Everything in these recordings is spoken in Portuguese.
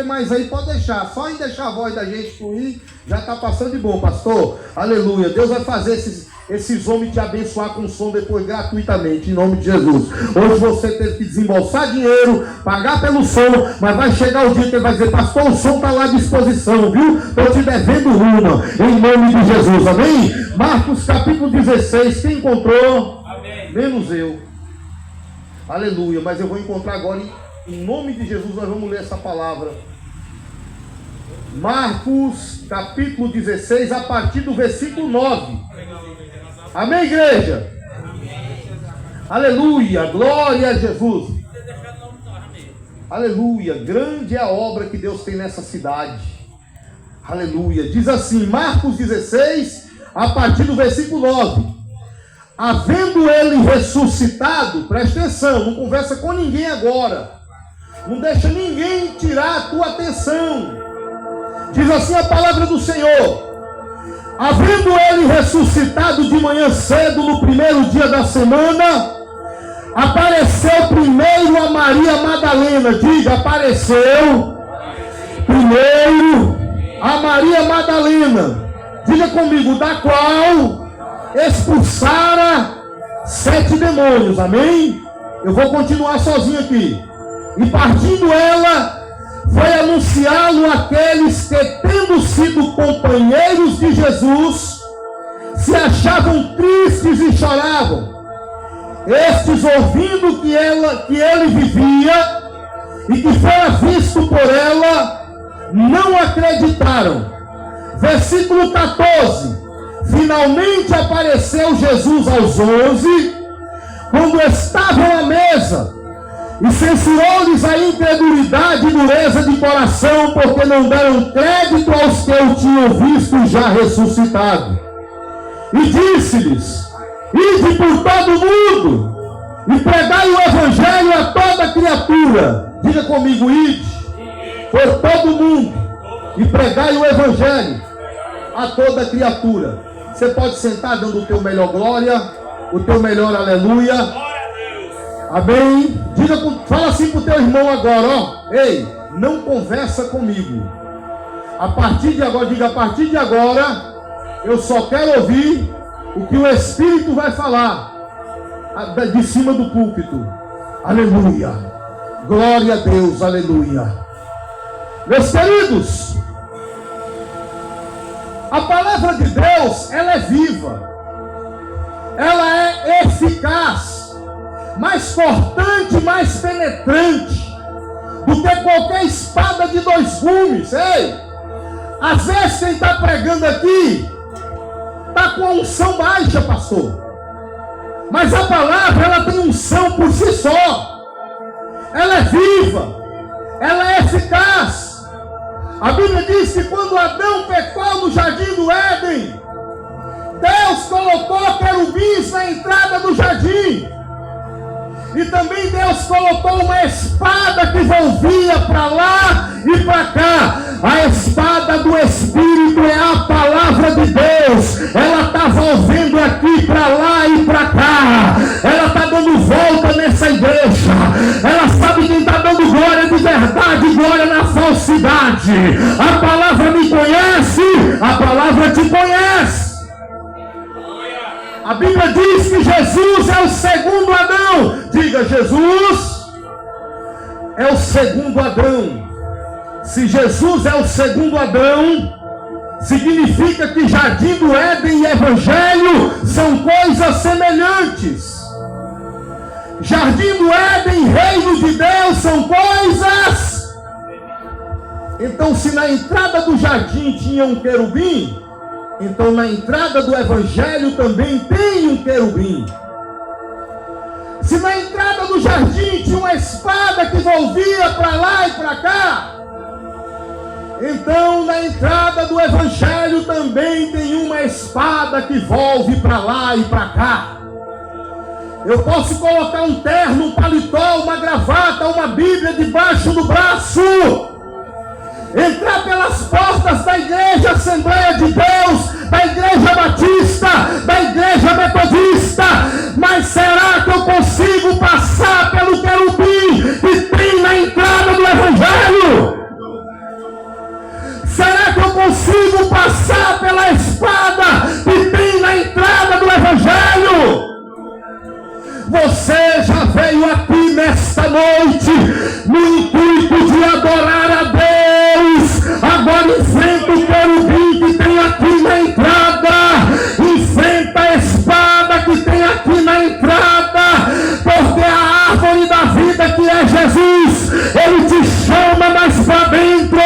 Mas aí pode deixar, só em deixar a voz da gente fluir, já está passando de bom, pastor. Aleluia. Deus vai fazer esses homens te abençoar com som depois gratuitamente, em nome de Jesus. Hoje você teve que desembolsar dinheiro, pagar pelo som, mas vai chegar o dia que ele vai dizer: pastor, o som está lá à disposição, viu? Estou te devendo uma, em nome de Jesus, amém? Marcos capítulo 16, quem encontrou? Amém. Menos eu. Aleluia, mas eu vou encontrar agora em nome de Jesus. Nós vamos ler essa palavra. Marcos capítulo 16, a partir do versículo 9. Amém, igreja? Amém. Aleluia, glória a Jesus. Aleluia, grande é a obra que Deus tem nessa cidade. Aleluia, diz assim, Marcos 16, a partir do versículo 9. Havendo ele ressuscitado, presta atenção, não conversa com ninguém agora, não deixa ninguém tirar a tua atenção. Diz assim a palavra do Senhor: havendo ele ressuscitado de manhã cedo, no primeiro dia da semana, apareceu primeiro a Maria Madalena. Diga, apareceu primeiro a Maria Madalena. Diga comigo, da qual expulsara 7 demônios. Amém? Eu vou continuar sozinho aqui. E partindo ela, foi anunciá-lo àqueles que, tendo sido companheiros de Jesus, se achavam tristes e choravam. Estes, ouvindo que ele vivia e que fora visto por ela, não acreditaram. Versículo 14. Finalmente apareceu Jesus aos 11, quando estavam à mesa, e censurou-lhes a incredulidade e dureza de coração, porque não deram crédito aos que o tinham visto já ressuscitado. E disse-lhes: ide por todo o mundo e pregai o evangelho a toda criatura. Diga comigo, ide por todo o mundo e pregai o evangelho a toda criatura. Você pode sentar dando o teu melhor glória, o teu melhor aleluia. Amém? Fala assim para o teu irmão agora, ó. Ei, não conversa comigo. A partir de agora, diga, a partir de agora, eu só quero ouvir o que o Espírito vai falar de cima do púlpito. Aleluia. Glória a Deus, aleluia. Meus queridos, a palavra de Deus, ela é viva. Ela é eficaz, mais cortante, mais penetrante do que qualquer espada de 2 gumes. Ei, às vezes quem está pregando aqui está com a unção baixa, pastor, mas a palavra, ela tem unção por si só. Ela é viva, ela é eficaz. A Bíblia diz que quando Adão pecou no jardim do Éden, Deus colocou querubins na entrada do jardim. E também Deus colocou uma espada que volvia para lá e para cá. A espada do Espírito é a palavra de Deus. Ela está volvendo aqui para lá e para cá. Ela está dando volta nessa igreja. Ela sabe quem está dando glória de verdade e glória na falsidade. A palavra me conhece, a palavra te conhece. A Bíblia diz que Jesus é o segundo Adão. Diga, Jesus é o segundo Adão. Se Jesus é o segundo Adão, significa que Jardim do Éden e Evangelho são coisas semelhantes. Jardim do Éden e Reino de Deus são coisas. Então, se na entrada do jardim tinha um querubim, então na entrada do Evangelho também tem um querubim. Se na entrada do jardim tinha uma espada que volvia para lá e para cá, então na entrada do Evangelho também tem uma espada que volve para lá e para cá. Eu posso colocar um terno, um paletó, uma gravata, uma Bíblia debaixo do braço, entrar pelas portas da igreja Assembleia de Deus, da igreja batista, da igreja metodista, mas será que eu consigo passar pelo querubim que tem na entrada do Evangelho? Você já veio aqui nesta noite no intuito de adorar a Deus. Agora enfrenta o querubim que tem aqui na entrada. Enfrenta a espada que tem aqui na entrada. Porque a árvore da vida que é Jesus, Ele te chama mais para dentro,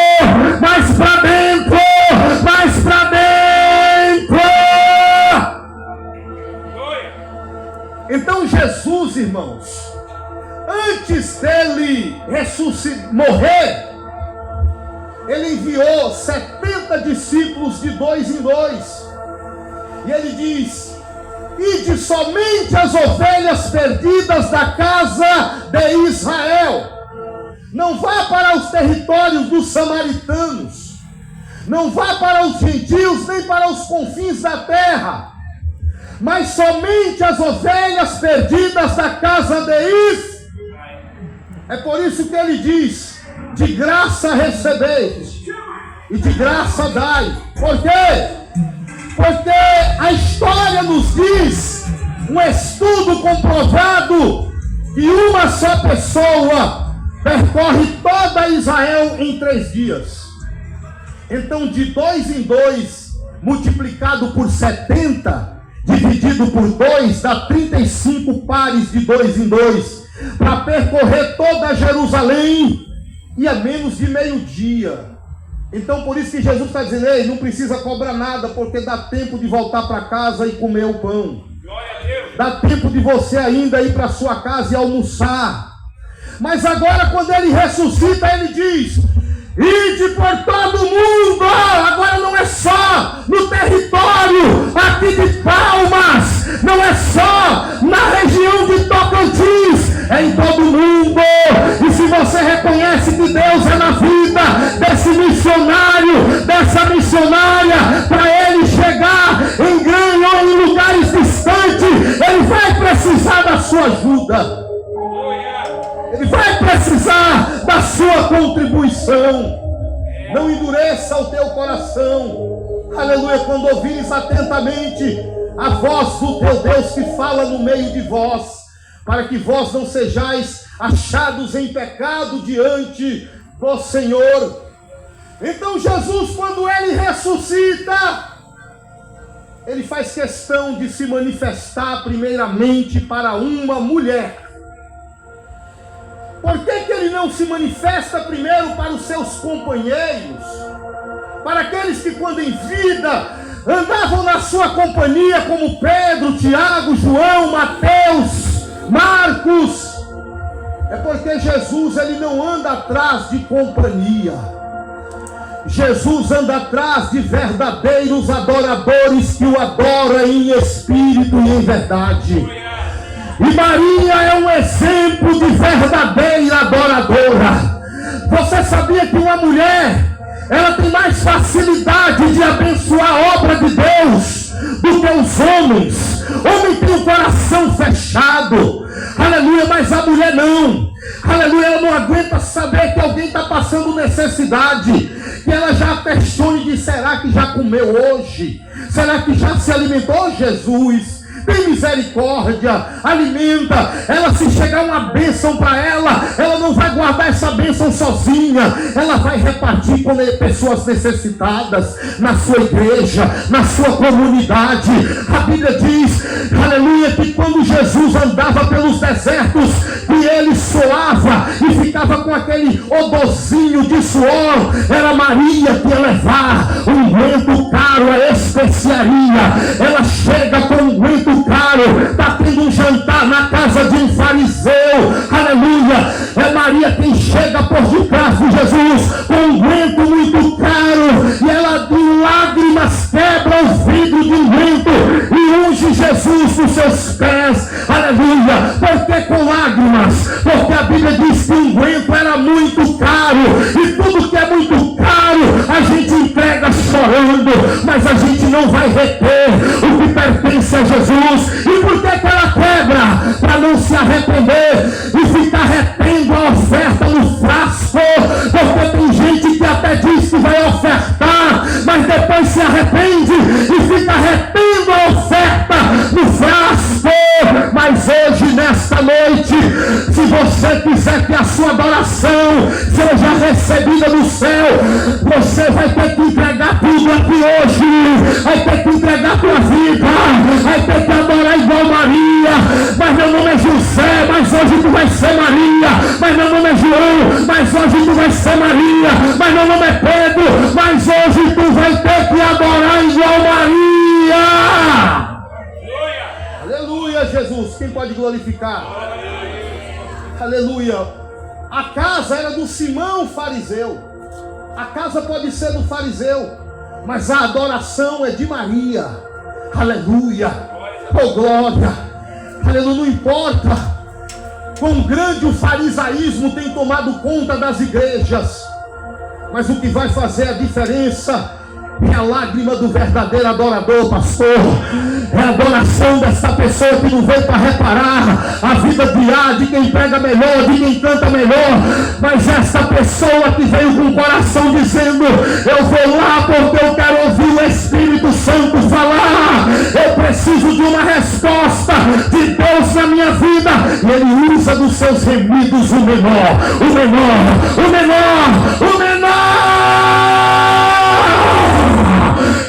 mais para dentro, mais para dentro. Então Jesus, irmãos, antes dele morrer, ele enviou 70 discípulos de 2 em 2. E ele diz: ide somente as ovelhas perdidas da casa de Israel. Não vá para os territórios dos samaritanos. Não vá para os gentios, nem para os confins da terra. Mas somente as ovelhas perdidas da casa de Israel. É por isso que ele diz: de graça recebeis e de graça dai. Por quê? Porque a história nos diz, um estudo comprovado, que uma só pessoa percorre toda Israel em 3 dias. Então, de 2 em 2, multiplicado por 70, dividido por 2, dá 35 pares de 2 em 2, para percorrer toda Jerusalém, e a menos de meio-dia. Então, por isso que Jesus está dizendo: ei, não precisa cobrar nada, porque dá tempo de voltar para casa e comer o pão. Dá tempo de você ainda ir para sua casa e almoçar. Mas agora, quando ele ressuscita, ele diz: ide por todo mundo. Agora não é só no território aqui de Palmas, não é só na região de Tocantins, é em todo mundo. E se você reconhece que Deus é na vida desse missionário, dessa missionária, para ele chegar em grande ou em lugares distantes, ele vai precisar da sua ajuda. Ele vai precisar da sua contribuição. Não endureça o teu coração. Aleluia. Quando ouvires atentamente a voz do teu Deus que fala no meio de vós, para que vós não sejais achados em pecado diante do Senhor. Então Jesus, quando ele ressuscita, ele faz questão de se manifestar primeiramente para uma mulher. Por que ele não se manifesta primeiro para os seus companheiros? Para aqueles que, quando em vida, andavam na sua companhia, como Pedro, Tiago, João, Mateus, Marcos. É porque Jesus, ele não anda atrás de companhia. Jesus anda atrás de verdadeiros adoradores que o adoram em espírito e em verdade. E Maria é um exemplo de verdadeira adoradora. Você sabia que uma mulher, ela tem mais facilidade de abençoar a obra de Deus do que os homens? O homem tem o coração fechado, aleluia, mas a mulher não. Aleluia, ela não aguenta saber que alguém está passando necessidade, que ela já questione de: será que já comeu hoje? Será que já se alimentou? Jesus, tem misericórdia, alimenta. Ela, se chegar uma bênção para ela, ela não vai guardar essa bênção sozinha, ela vai repartir com pessoas necessitadas, na sua igreja, na sua comunidade. A Bíblia diz, aleluia, que quando Jesus andava pelos desertos, que ele suava e ficava com aquele odorzinho de suor, era Maria que ia levar um unguento caro, a especiaria. Ela chega com um unguento caro, está tendo um jantar na casa de um fariseu, aleluia, é Maria quem chega por detrás de Jesus com um unguento muito caro, e ela de lágrimas quebra o vidro de unguento e unge Jesus nos seus pés, aleluia. Por que com lágrimas? Porque a Bíblia diz que o unguento era muito caro, e tudo que é muito caro a gente entrega chorando, mas a gente não vai reter o que pertence a Jesus. E por que ela quebra? Para não se arrepender e ficar retendo a oferta no frasco. Porque tem gente que até diz que vai ofertar, mas depois se arrepende e fica retendo a oferta no frasco. Mas hoje, nessa recebida no céu. Você vai ter que entregar tudo aqui hoje. Vai ter que entregar a tua vida. Vai ter que adorar igual Maria. Mas meu nome é José, mas hoje tu vai ser Maria. Mas meu nome é João, mas hoje tu vai ser Maria. Mas meu nome é Pedro, mas hoje tu vai ter que adorar igual Maria. Aleluia, Jesus. Quem pode glorificar? Aleluia. A casa era do Simão fariseu. A casa pode ser do fariseu, mas a adoração é de Maria. Aleluia. Oh, glória. Aleluia. Não importa quão grande o farisaísmo tem tomado conta das igrejas, mas o que vai fazer a diferença é a lágrima do verdadeiro adorador, pastor. É a adoração dessa pessoa que não veio para reparar a vida diária de quem prega melhor, de quem canta melhor, mas essa pessoa que veio com o coração dizendo: eu vou lá porque eu quero ouvir o Espírito Santo falar. Eu preciso de uma resposta de Deus na minha vida. E ele usa dos seus remidos o menor, o menor, o menor, o menor.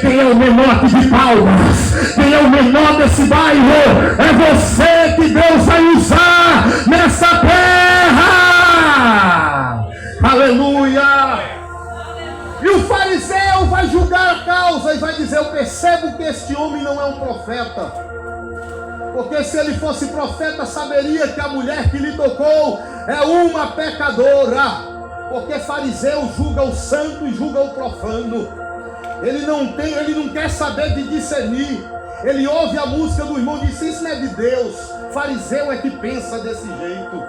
Quem é o menor aqui de Palmas? Quem é o menor desse bairro? É você que Deus vai usar nessa terra. Aleluia. E o fariseu vai julgar a causa e vai dizer: eu percebo que este homem não é um profeta, porque se ele fosse profeta saberia que a mulher que lhe tocou é uma pecadora. Porque fariseu julga o santo e julga o profano. Ele não quer saber de discernir. Ele ouve a música do irmão e diz: isso não é de Deus. Fariseu é que pensa desse jeito.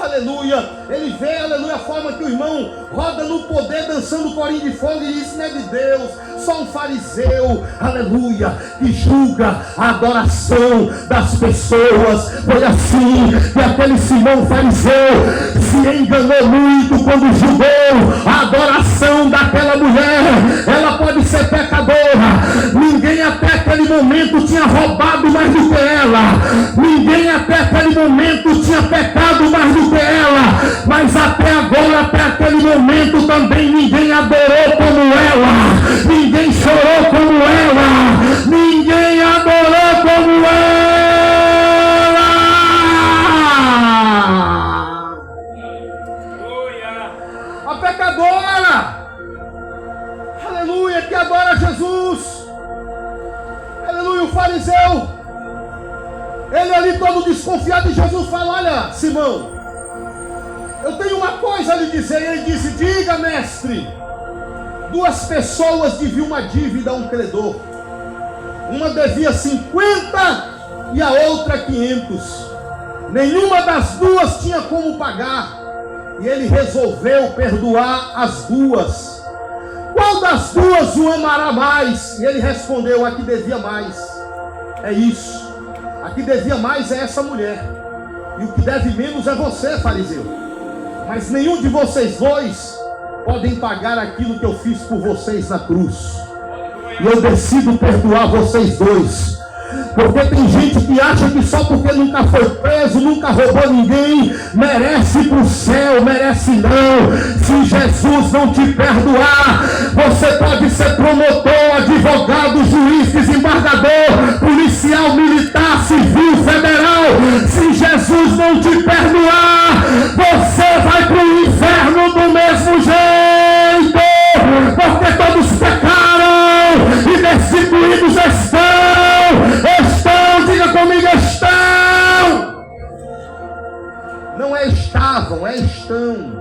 Aleluia. Ele vê, aleluia, a forma que o irmão roda no poder dançando corinho de fogo e diz: isso não é de Deus. Só um fariseu, aleluia, que julga a adoração das pessoas. Foi assim que aquele Simão fariseu se enganou muito quando julgou a adoração daquela mulher. Ela pode ser pecadora. Ninguém até aquele momento tinha roubado mais do que ela. Ninguém até aquele momento tinha pecado mais do que ela. Mas até agora, até aquele momento também ninguém adorou como ela. Ninguém chorou como ela. Ninguém adorou como ela. A pecadora, aleluia, que adora Jesus. Aleluia. O fariseu, ele ali todo desconfiado, e Jesus fala: olha, Simão, eu tenho uma coisa a lhe dizer. E ele disse: diga, mestre. Duas pessoas deviam uma dívida a um credor. Uma devia 50 e a outra 500. Nenhuma das duas tinha como pagar. E ele resolveu perdoar as duas. Qual das duas o amará mais? E ele respondeu: a que devia mais. É isso. A que devia mais é essa mulher. E o que deve menos é você, fariseu. Mas nenhum de vocês dois podem pagar aquilo que eu fiz por vocês na cruz. E eu decido perdoar vocês dois. Porque tem gente que acha que só porque nunca foi preso, nunca roubou ninguém, merece ir para o céu. Merece não. Se Jesus não te perdoar, você pode ser promotor, advogado, juiz, desembargador, policial, militar, civil, federal. Se Jesus não te perdoar, você vai para o inferno do mesmo jeito. Porque todos pecaram e destituídos estão, diga comigo, estão. Não é estavam, é estão.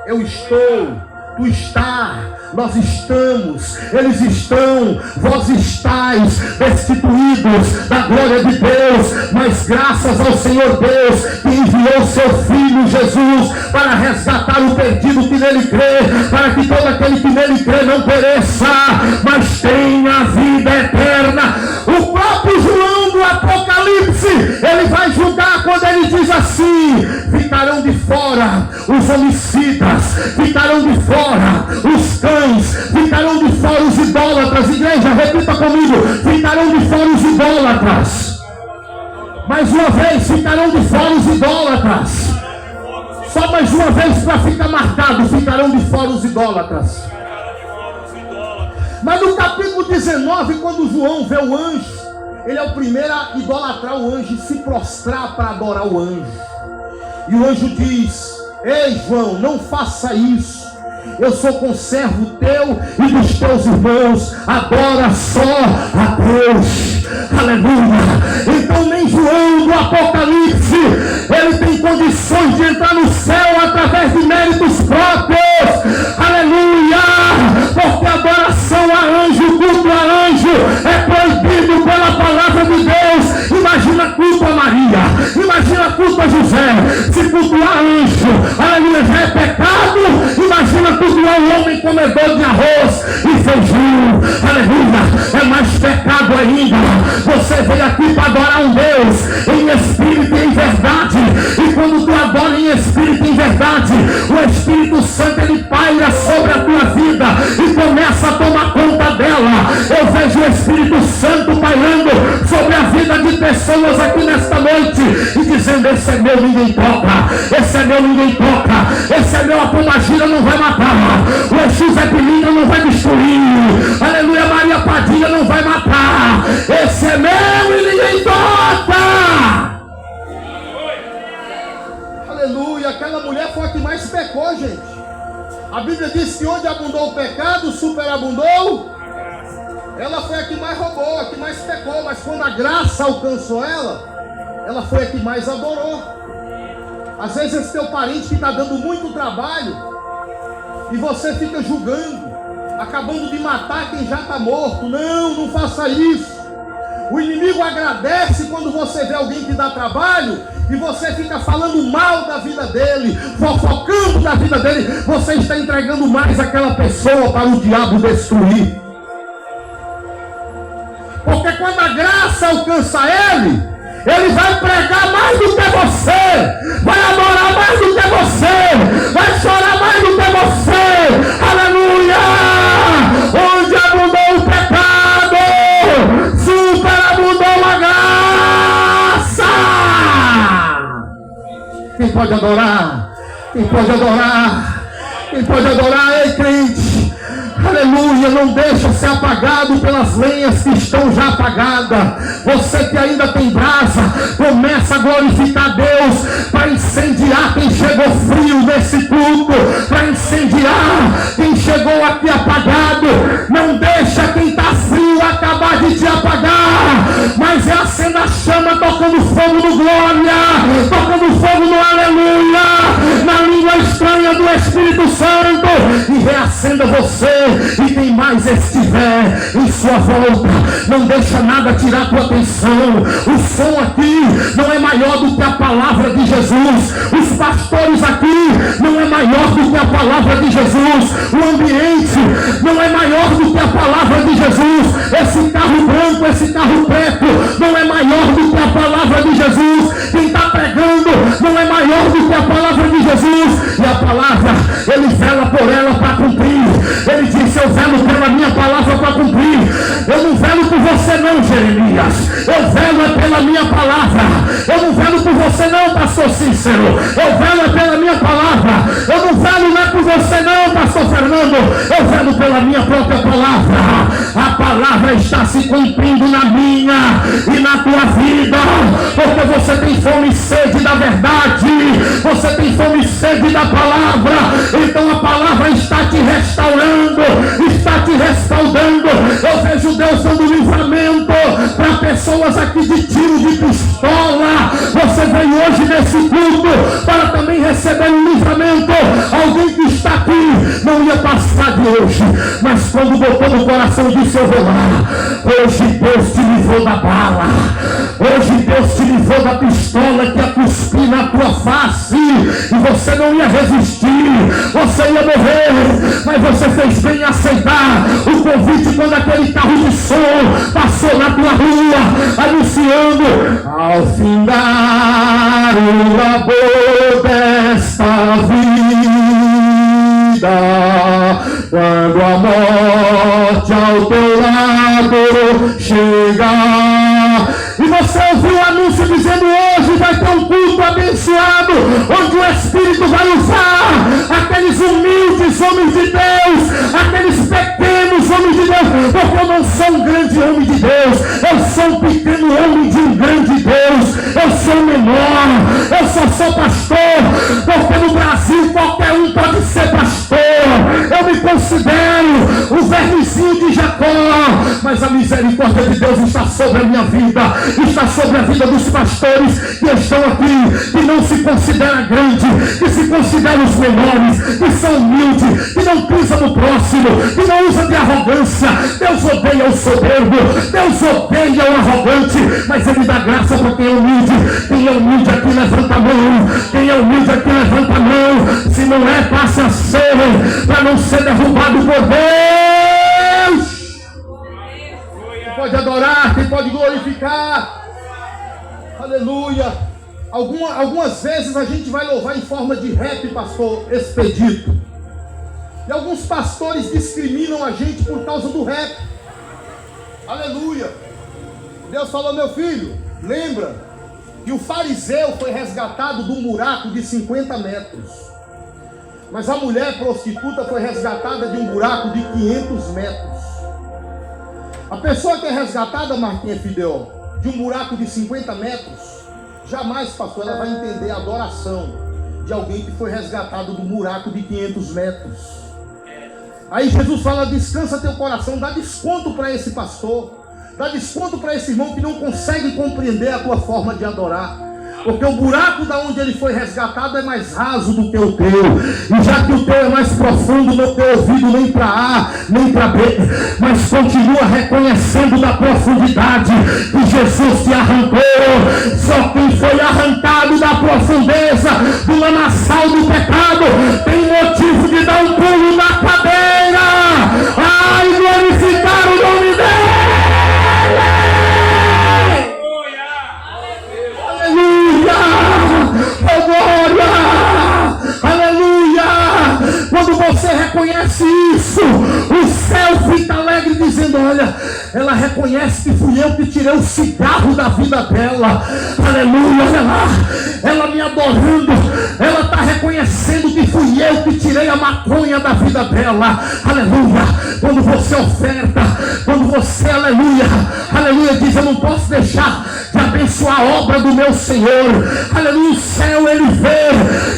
Eu estou, tu está, nós estamos, eles estão, vós estáis destituídos da glória de Deus, mas graças ao Senhor Deus que enviou seu Filho Jesus para resgatar o perdido que nele crê, para que todo aquele que nele crê não pereça, mas tenha vida eterna. O próprio João do Apocalipse, ele vai julgar quando ele diz assim: ficarão de fora os homicidas, ficarão de fora os cães, ficarão de fora os idólatras. Igreja, repita comigo: ficarão de fora os idólatras. Mais uma vez, ficarão de fora os idólatras. Só mais mais uma vez para ficar marcado, ficarão de fora os idólatras. Mas no capítulo 19, quando João vê o anjo, ele é o primeiro a idolatrar o anjo e se prostrar para adorar o anjo. E o anjo diz: ei João, não faça isso. Eu sou conservo teu e dos teus irmãos. Adora só a Deus. Aleluia. Então nem João do Apocalipse, ele tem condições de entrar no céu através de méritos próprios. Aleluia. Porque adoração a anjo, culto a anjo é proibido pela palavra de Deus. Imagina culto a Maria, imagina culto a José. Se cultuar anjo, aleluia, já é pecado. Imagina cultuar um homem comedor de arroz e feijão, aleluia, é mais pecado ainda. Você veio aqui para adorar um Deus em espírito e em verdade, e quando tu adora em espírito e em verdade, o Espírito Santo ele paira sobre a tua vida e começa a tomar conta dela. Eu vejo o Espírito Santo pairando sobre a vida de pessoas aqui nesta noite e dizendo: esse é meu, ninguém toca, esse é meu, ninguém toca, esse é meu, a pombagira não vai matar, o Exu Zé Pilinha não vai destruir, aleluia, Maria Padilha não vai matar, esse é meu e ninguém toca. Aleluia. Aquela mulher foi a que mais pecou, gente. A Bíblia diz que onde abundou o pecado, superabundou. Ela foi a que mais roubou, a que mais pecou, mas quando a graça alcançou ela foi a que mais adorou. Às vezes esse teu parente que está dando muito trabalho e você fica julgando, acabando de matar quem já está morto. Não faça isso. O inimigo agradece quando você vê alguém que dá trabalho e você fica falando mal da vida dele, fofocando da vida dele. Você está entregando mais aquela pessoa para o diabo destruir. Porque quando a graça alcança ele vai pregar mais do que você, vai adorar mais do que você, vai chorar mais do que você. Aleluia! Onde abundou o pecado, superabundou a graça. Quem pode adorar? Quem pode adorar? Quem pode adorar? Ei, crente! Aleluia, não deixa ser apagado pelas lenhas que estão já apagadas. Você que ainda tem brasa, começa a glorificar Deus para incendiar quem chegou frio nesse culto, para incendiar quem chegou aqui apagado. Não deixa quem está frio acabar de te apagar, mas é acenda a chama, tocando fogo no glória, tocando fogo no aleluia, na língua estranha do Espírito Santo, e reacenda você. E quem mais estiver em sua volta, não deixa nada tirar tua atenção. O som aqui não é maior do que a palavra de Jesus. Os pastores aqui não é maior do que a palavra de Jesus. O ambiente não é maior do que a palavra de Jesus. Esse carro branco, esse carro preto não é maior do que a palavra de Jesus. Quem está pregando não é maior do que a palavra de Jesus. E a palavra, ele vela por ela para cumprir. Ele diz: eu velo pela minha palavra para cumprir. Eu não velo por você não, Jeremias. Eu velo pela minha palavra. Eu não velo por você não, pastor Cícero. Eu velo pela minha palavra. Eu não velo não é por você não, pastor Fernando. Eu velo pela minha própria palavra. A palavra está se cumprindo na minha e na tua vida, porque você tem fome e sede da verdade. Você tem fome e sede da palavra. Então a palavra está te restaurando, está te respaldando. Eu vejo Deus dando livramento para pessoas aqui de tiro de pistola. Você veio hoje nesse culto para também receber um livramento. Alguém que está aqui não ia passar de hoje, mas quando botou no coração disse: eu vou lá. Hoje Deus te livrou da bala. Hoje Deus te livrou da pistola que ia cuspir na tua face e você não ia resistir, você ia morrer, mas você fez bem em aceitar o convite quando aquele carro de som passou na tua rua anunciando: ao findar o labor desta vida, quando a morte ao teu lado chegar. E você ouviu o anúncio dizendo: hoje vai ter um culto abençoado, onde o Espírito vai usar aqueles humildes homens de Deus, aqueles pequenos homens de Deus, porque eu não sou um grande homem de Deus, eu sou um pequeno homem de um grande Deus, eu sou menor, eu só sou pastor, porque no Brasil qualquer um pode ser pastor, eu me considero o vermezinho de Jacó, mas a misericórdia de Deus está sobre a minha vida, está sobre a vida dos pastores que estão aqui, que não se considera grande, que se consideram os menores, que são humildes, que não pisam no próximo, que não usa de arrogância. Deus odeia o soberbo, Deus odeia o arrogante, mas Ele dá graça para quem é humilde. Quem é humilde aqui levanta a mão, quem é humilde aqui levanta a mão, se não é, passa a ser, para não ser derrubado por Deus. Quem pode adorar, quem pode glorificar, aleluia. Algumas vezes a gente vai louvar em forma de rap, pastor Expedito. E alguns pastores discriminam a gente por causa do rap. Aleluia. Deus falou: meu filho, lembra que o fariseu foi resgatado de um buraco de 50 metros. Mas a mulher prostituta foi resgatada de um buraco de 500 metros. A pessoa que é resgatada, Marquinhos Fidel, de um buraco de 50 metros, jamais, pastor, ela vai entender a adoração de alguém que foi resgatado do buraco de 500 metros. Aí Jesus fala: descansa teu coração, dá desconto para esse pastor, dá desconto para esse irmão que não consegue compreender a tua forma de adorar. Porque o buraco da onde ele foi resgatado é mais raso do que o teu. E já que o teu é mais profundo, não tem ouvido nem para A, nem para B. Mas continua reconhecendo da profundidade que Jesus te arrancou. Só quem foi arrancado da profundeza do lamaçal do pecado tem motivo de dar um pulo na cadeira. Ai, glorificar o nome dele. Oh, glória! Aleluia! Quando você reconhece isso, o céu fica alegre dizendo: olha, ela reconhece que fui eu que tirei o cigarro da vida dela. Aleluia! Olha lá, ela me adorando, ela está reconhecendo que fui eu que tirei a maconha da vida dela. Aleluia! Quando você oferta, quando você, aleluia, aleluia, diz: eu não posso deixar de abençoar a obra do meu Senhor. Aleluia, o céu ele vê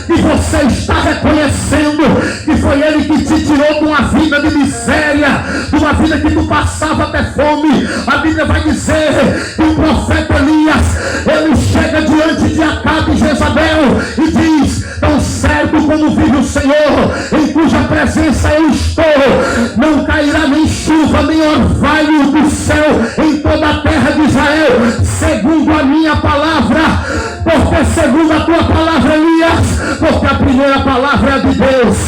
que você está reconhecendo que foi ele que te tirou de uma vida de miséria, de uma vida que tu passava até fome. A Bíblia vai dizer que o profeta Elias, ele chega diante de Acabe e Jezabel e diz: tão certo como vive o Senhor, em cuja presença eu estou, não cairá nem chuva, nem orvalho do céu em toda a terra de Israel, segundo a minha palavra. Porque segundo a tua palavra, Elias, porque a primeira palavra é de Deus,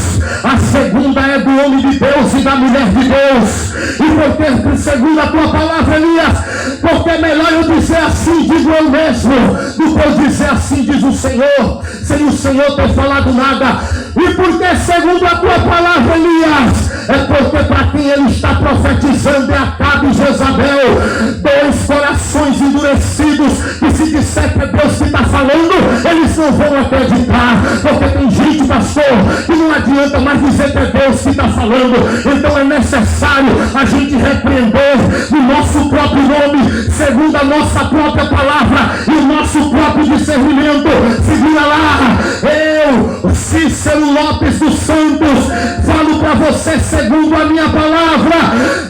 a segunda é do homem de Deus e da mulher de Deus. E porque segundo a tua palavra, Elias, porque é melhor eu dizer assim, digo eu mesmo, do que eu dizer assim, diz o Senhor, sem o Senhor ter falado nada. E porque segundo a tua palavra, Elias, é porque para quem ele está profetizando é Acabe e Jezabel, dois corações endurecidos, que se disser que é Deus que está falando, eles não vão acreditar. Porque tem gente, pastor, que não adianta mais dizer que é Deus que está falando. Então é necessário a gente repreender o nosso próprio nome, segundo a nossa própria palavra e o nosso próprio discernimento. Segura lá, eu, Cícero Lopes dos Santos, falo para você segundo a minha palavra: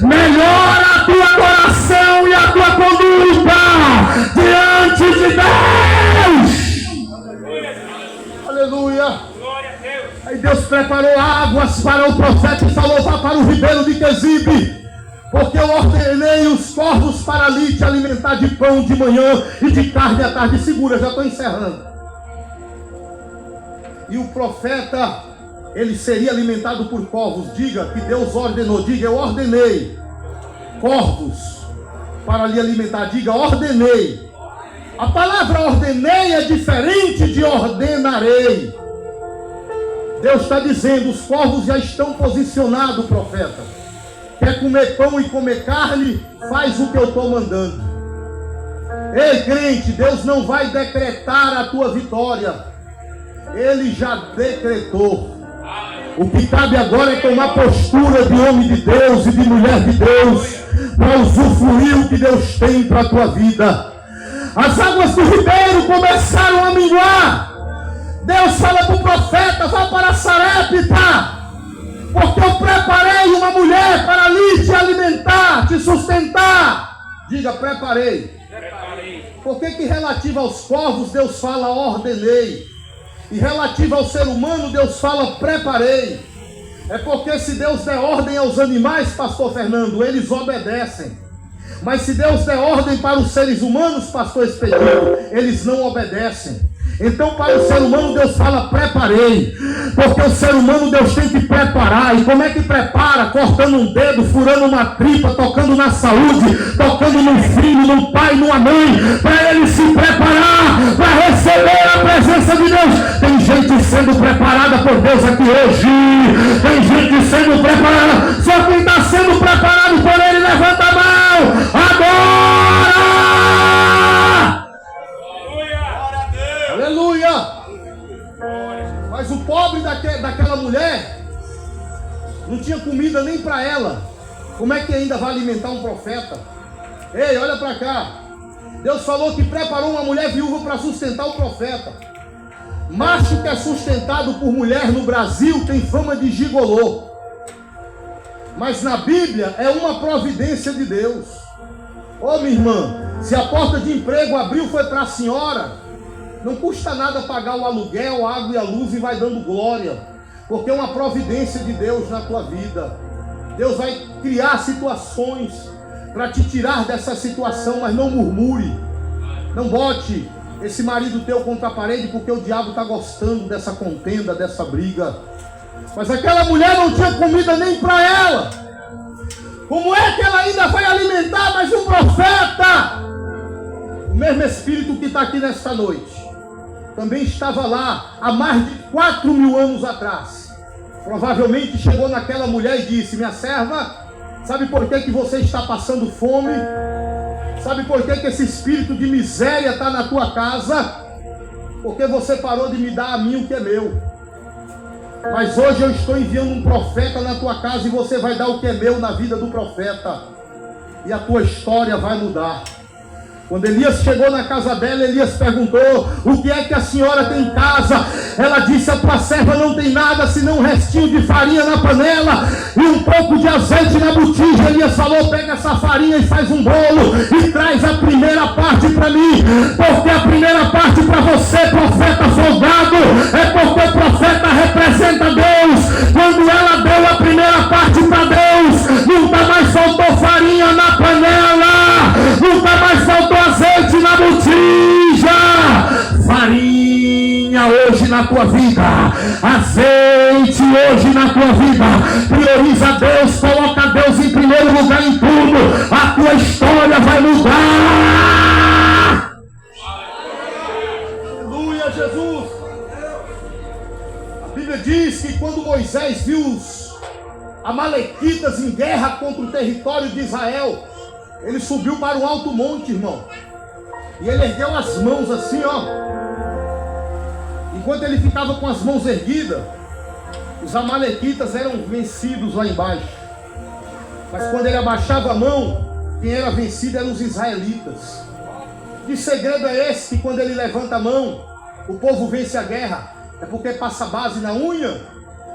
melhora a tua adoração e a tua conduta diante de Deus. Aleluia. Aí Deus preparou águas para o profeta e falou: vá para o ribeiro de Quezibe, porque eu ordenei os corvos para ali te alimentar de pão de manhã e de carne à tarde. Segura, já estou encerrando. E o profeta, ele seria alimentado por corvos. Diga que Deus ordenou. Diga: eu ordenei corvos para lhe alimentar. Diga: ordenei. A palavra ordenei é diferente de ordenarei. Deus está dizendo: os corvos já estão posicionados, profeta. Quer comer pão e comer carne? Faz o que eu estou mandando. Ei, crente, Deus não vai decretar a tua vitória. Ele já decretou. O que cabe agora é tomar postura de homem de Deus e de mulher de Deus, para usufruir o que Deus tem para a tua vida. As águas do ribeiro começaram a minguar. Deus fala para o profeta: vá para Sarepta, porque eu preparei uma mulher para ali te alimentar, te sustentar. Diga: preparei. Por que relativo aos povos Deus fala ordenei? E relativo ao ser humano Deus fala preparei? É porque se Deus der ordem aos animais, pastor Fernando, eles obedecem. Mas se Deus der ordem para os seres humanos, pastor Expedito, eles não obedecem. Então para o ser humano Deus fala preparei, porque o ser humano Deus tem que preparar. E como é que prepara? Cortando um dedo, furando uma tripa, tocando na saúde, tocando no filho, no pai, numa mãe, para ele se preparar, para receber a presença de Deus. Tem gente sendo preparada por Deus aqui hoje, tem gente sendo preparada. Só quem está sendo preparado por ele, levanta a mão agora. Aleluia! Mas o pobre daquela mulher não tinha comida nem para ela. Como é que ainda vai alimentar um profeta? Ei, olha para cá. Deus falou que preparou uma mulher viúva para sustentar o profeta. Macho que é sustentado por mulher no Brasil tem fama de gigolô. Mas na Bíblia é uma providência de Deus. Ô minha irmã, se a porta de emprego abriu foi para a senhora, não custa nada pagar o aluguel, a água e a luz e vai dando glória. Porque é uma providência de Deus na tua vida. Deus vai criar situações para te tirar dessa situação, mas não murmure. Não bote esse marido teu contra a parede, porque o diabo está gostando dessa contenda, dessa briga. Mas aquela mulher não tinha comida nem para ela. Como é que ela ainda vai alimentar mais um profeta? O mesmo Espírito que está aqui nesta noite também estava lá há mais de 4.000 anos atrás. Provavelmente chegou naquela mulher e disse: minha serva, sabe por que você está passando fome? Sabe por que esse espírito de miséria está na tua casa? Porque você parou de me dar a mim o que é meu. Mas hoje eu estou enviando um profeta na tua casa e você vai dar o que é meu na vida do profeta. E a tua história vai mudar. Quando Elias chegou na casa dela, Elias perguntou: o que é que a senhora tem em casa? Ela disse: a tua serva não tem nada senão um restinho de farinha na panela e um pouco de azeite na botija. Elias falou: pega essa farinha e faz um bolo e traz a primeira parte para mim, porque a primeira parte para você, profeta folgado, é porque o profeta representa Deus. Quando ela deu a primeira parte para Deus, nunca mais faltou farinha na panela, nunca mais faltou azeite na botija. Farinha hoje na tua vida, azeite hoje na tua vida. Prioriza Deus, coloca Deus em primeiro lugar em tudo. A tua história vai mudar. Aleluia, Jesus. A Bíblia diz que quando Moisés viu os amalequitas em guerra contra o território de Israel, ele subiu para um alto monte, irmão, e ele ergueu as mãos assim, ó. Enquanto ele ficava com as mãos erguidas, os amalequitas eram vencidos lá embaixo. Mas quando ele abaixava a mão, quem era vencido eram os israelitas. Que segredo é esse que quando ele levanta a mão, o povo vence a guerra? É porque passa base na unha?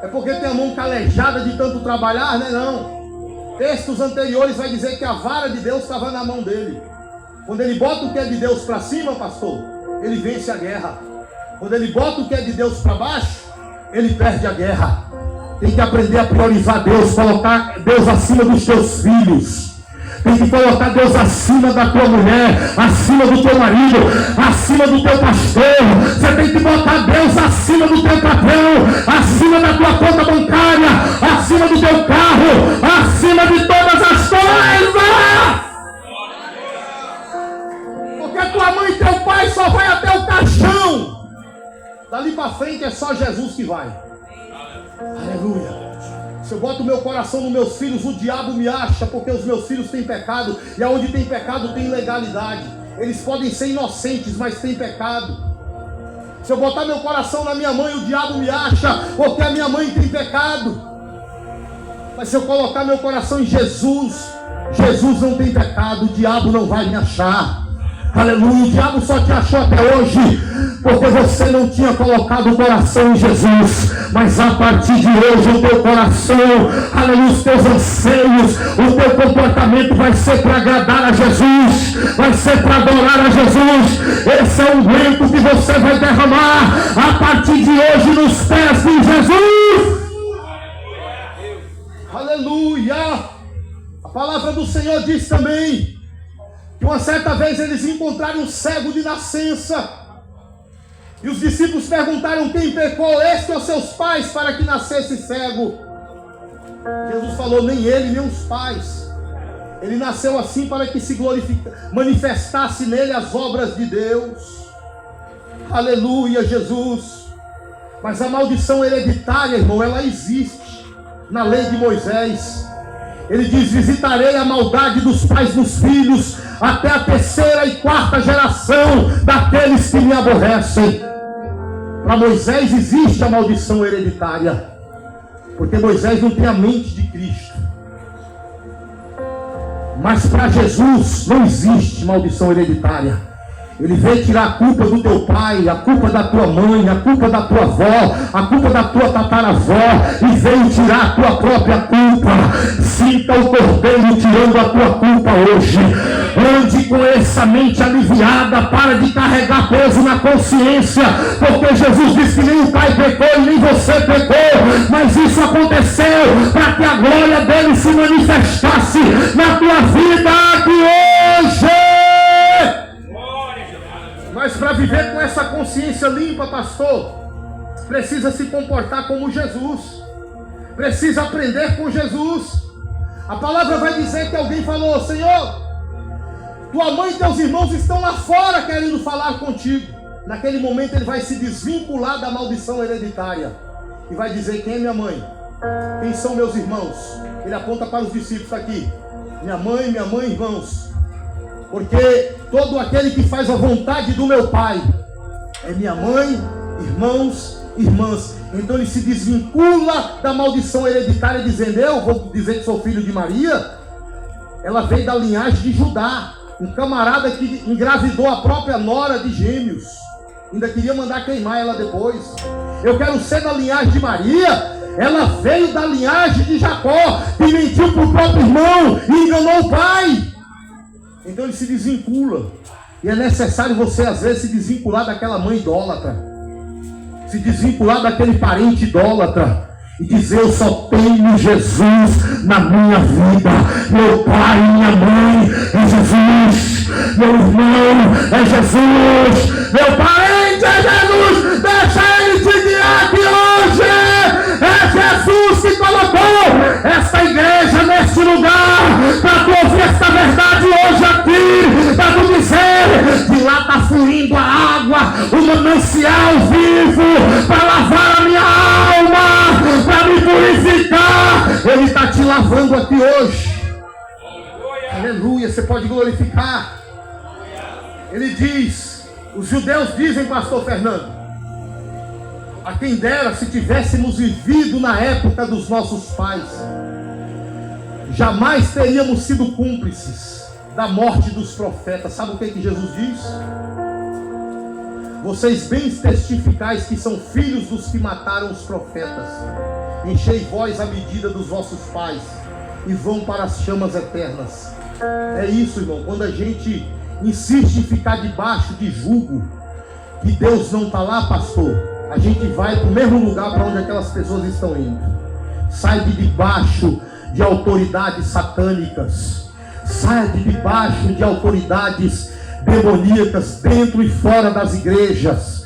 É porque tem a mão calejada de tanto trabalhar, né? Não. Textos anteriores vai dizer que a vara de Deus estava na mão dele. Quando ele bota o que é de Deus para cima, pastor, ele vence a guerra. Quando ele bota o que é de Deus para baixo, ele perde a guerra. Tem que aprender a priorizar Deus, colocar Deus acima dos teus filhos. Tem que colocar Deus acima da tua mulher, acima do teu marido, acima do teu pastor. Você tem que botar Deus acima do teu patrão, acima da tua conta bancária, acima do teu carro, acima de todas as coisas. Porque tua mãe e teu pai só vai até o caixão. Dali para frente é só Jesus que vai. Aleluia. Se eu boto o meu coração nos meus filhos, o diabo me acha, porque os meus filhos têm pecado, e aonde tem pecado tem ilegalidade. Eles podem ser inocentes, mas tem pecado. Se eu botar meu coração na minha mãe, o diabo me acha, porque a minha mãe tem pecado. Mas se eu colocar meu coração em Jesus, Jesus não tem pecado, o diabo não vai me achar. Aleluia, o diabo só te achou até hoje porque você não tinha colocado o coração em Jesus. Mas a partir de hoje o teu coração, aleluia, os teus anseios, o teu comportamento vai ser para agradar a Jesus, vai ser para adorar a Jesus. Esse é o ungüento que você vai derramar a partir de hoje nos pés de Jesus. Aleluia. A palavra do Senhor diz também que uma certa vez eles encontraram um cego de nascença. E os discípulos perguntaram: quem pecou, este ou seus pais, para que nascesse cego? Jesus falou: nem ele, nem os pais. Ele nasceu assim para que se manifestasse nele as obras de Deus. Aleluia, Jesus. Mas a maldição hereditária, irmão, ela existe na lei de Moisés. Ele diz: visitarei a maldade dos pais dos filhos, até a terceira e quarta geração daqueles que me aborrecem. Para Moisés existe a maldição hereditária, porque Moisés não tem a mente de Cristo. Mas para Jesus não existe maldição hereditária. Ele veio tirar a culpa do teu pai, a culpa da tua mãe, a culpa da tua avó, a culpa da tua tataravó, e veio tirar a tua própria culpa. Sinta o Cordeiro tirando a tua culpa hoje. Ande com essa mente aliviada, para de carregar peso na consciência, porque Jesus disse que nem o pai pecou e nem você pecou, mas isso aconteceu para que a glória dele se manifestasse na tua vida aqui hoje. Mas para viver com essa consciência limpa, pastor, precisa se comportar como Jesus, precisa aprender com Jesus. A palavra vai dizer que alguém falou: Senhor, tua mãe e teus irmãos estão lá fora querendo falar contigo. Naquele momento ele vai se desvincular da maldição hereditária e vai dizer: quem é minha mãe? Quem são meus irmãos? Ele aponta para os discípulos aqui: minha mãe, irmãos. Porque todo aquele que faz a vontade do meu Pai é minha mãe, irmãos, irmãs. Então ele se desvincula da maldição hereditária, dizendo: eu vou dizer que sou filho de Maria. Ela veio da linhagem de Judá, um camarada que engravidou a própria nora de gêmeos, ainda queria mandar queimar ela depois. Eu quero ser da linhagem de Maria. Ela veio da linhagem de Jacó, que mentiu para o próprio irmão e enganou o pai. Então ele se desvincula. E é necessário você às vezes se desvincular daquela mãe idólatra, se desvincular daquele parente idólatra, e dizer: eu só tenho Jesus na minha vida. Meu pai e minha mãe é Jesus, meu irmão é Jesus, meu parente é Jesus. Deixa ele te guiar que hoje é Jesus que colocou esta igreja neste lugar, para tu ouvir esta verdade hoje aqui, para tu dizer: de lá está fluindo a água, o manancial vivo, para lavar a minha alma, para me purificar. Ele está te lavando aqui hoje. Aleluia, você pode glorificar. Ele diz, os judeus dizem, pastor Fernando: a quem dera se tivéssemos vivido na época dos nossos pais, jamais teríamos sido cúmplices da morte dos profetas. Sabe o que Jesus diz? Vocês bem testificais que são filhos dos que mataram os profetas. Enchei vós a medida dos vossos pais e vão para as chamas eternas. É isso, irmão, quando a gente insiste em ficar debaixo de jugo, que Deus não está lá, pastor, a gente vai para o mesmo lugar para onde aquelas pessoas estão indo. Sai de debaixo de autoridades satânicas, sai de debaixo de autoridades demoníacas dentro e fora das igrejas,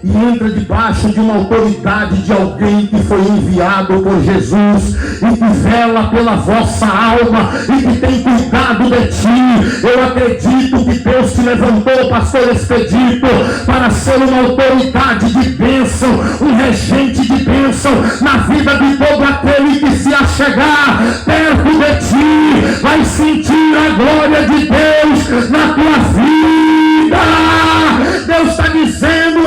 e entra debaixo de uma autoridade de alguém que foi enviado por Jesus e que vela pela vossa alma e que tem cuidado de ti. Eu acredito que Deus te levantou, pastor Expedito, para ser uma autoridade de bênção, um regente de bênção na vida de todo aquele que se achegar perto de ti. Vai sentir a glória de Deus na tua vida. Deus está dizendo: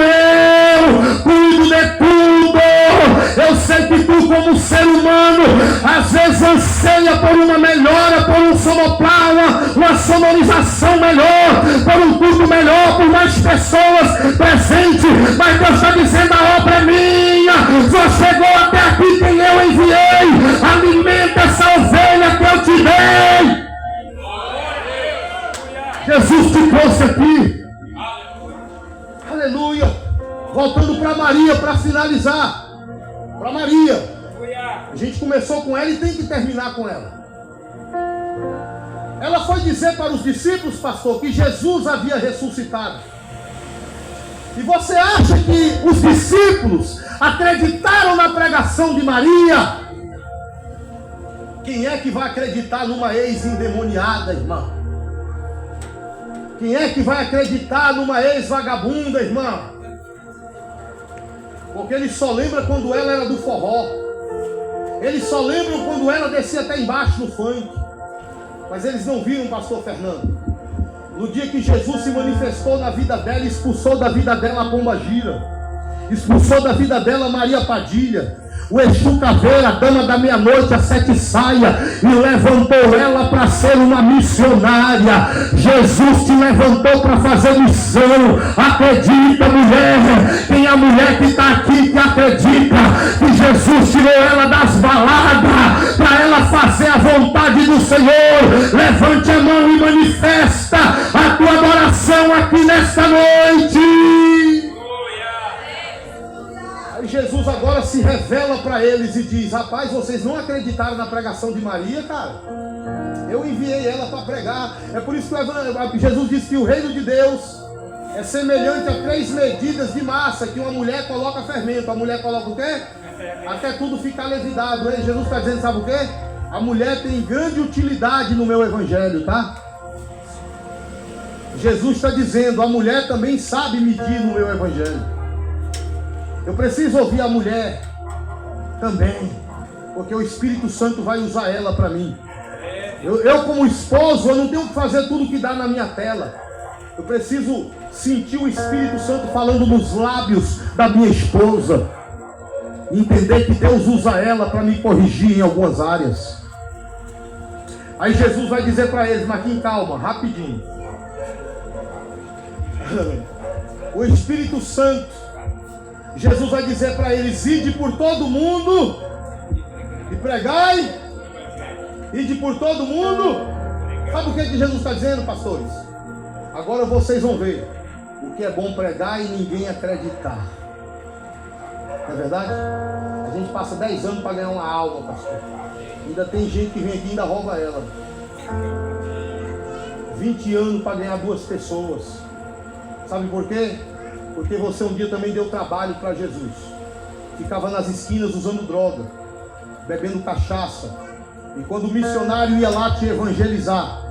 anseia por uma melhora, por um sonoplama, uma sonorização melhor, por um culto melhor, por mais pessoas presentes. Mas Deus está dizendo: a obra é minha, só chegou até aqui quem eu enviei. Alimenta essa ovelha que eu te dei. Jesus te trouxe aqui. Aleluia. Voltando para Maria, para finalizar. Para Maria. A gente começou com ela e tem que terminar com ela. Ela foi dizer para os discípulos, pastor, que Jesus havia ressuscitado. E você acha que os discípulos acreditaram na pregação de Maria? Quem é que vai acreditar numa ex-endemoniada, irmã? Quem é que vai acreditar numa ex-vagabunda, irmã? Porque eles só lembram quando ela era do forró. Eles só lembram quando ela descia até embaixo no funk. Mas eles não viram, pastor Fernando, no dia que Jesus se manifestou na vida dela, expulsou da vida dela a pombagira, expulsou da vida dela Maria Padilha, o Exu Caveira, a dama da meia-noite, a sete saia, e levantou ela para ser uma missionária. Jesus te levantou para fazer missão. Acredita, mulher. Quem é a mulher que está aqui que acredita que Jesus tirou ela das baladas para ela fazer a vontade do Senhor? Levante a mão e manifesta a tua adoração aqui nesta noite. Jesus agora se revela para eles e diz: rapaz, vocês não acreditaram na pregação de Maria, cara? Eu enviei ela para pregar. É por isso que Jesus disse que o reino de Deus é semelhante a 3 medidas de massa que uma mulher coloca fermento. A mulher coloca o quê? Até tudo ficar levidado. Jesus está dizendo, sabe o quê? A mulher tem grande utilidade no meu evangelho, tá? Jesus está dizendo: a mulher também sabe medir no meu evangelho. Eu preciso ouvir a mulher também, porque o Espírito Santo vai usar ela para mim. Eu como esposo, eu não tenho que fazer tudo que dá na minha tela. Eu preciso sentir o Espírito Santo falando nos lábios da minha esposa. Entender que Deus usa ela para me corrigir em algumas áreas. Aí Jesus vai dizer para eles: Marquinhos, calma, rapidinho. O Espírito Santo, Jesus vai dizer para eles: ide por todo mundo e pregai. Ide por todo mundo. Sabe o que Jesus está dizendo, pastores? Agora vocês vão ver o que é bom pregar e ninguém acreditar. Não é verdade? A gente passa 10 anos para ganhar uma alma, pastor. Ainda tem gente que vem aqui e ainda rouba ela. 20 anos para ganhar 2 pessoas. Sabe por quê? Porque você um dia também deu trabalho para Jesus. Ficava nas esquinas usando droga, bebendo cachaça. E quando o missionário ia lá te evangelizar,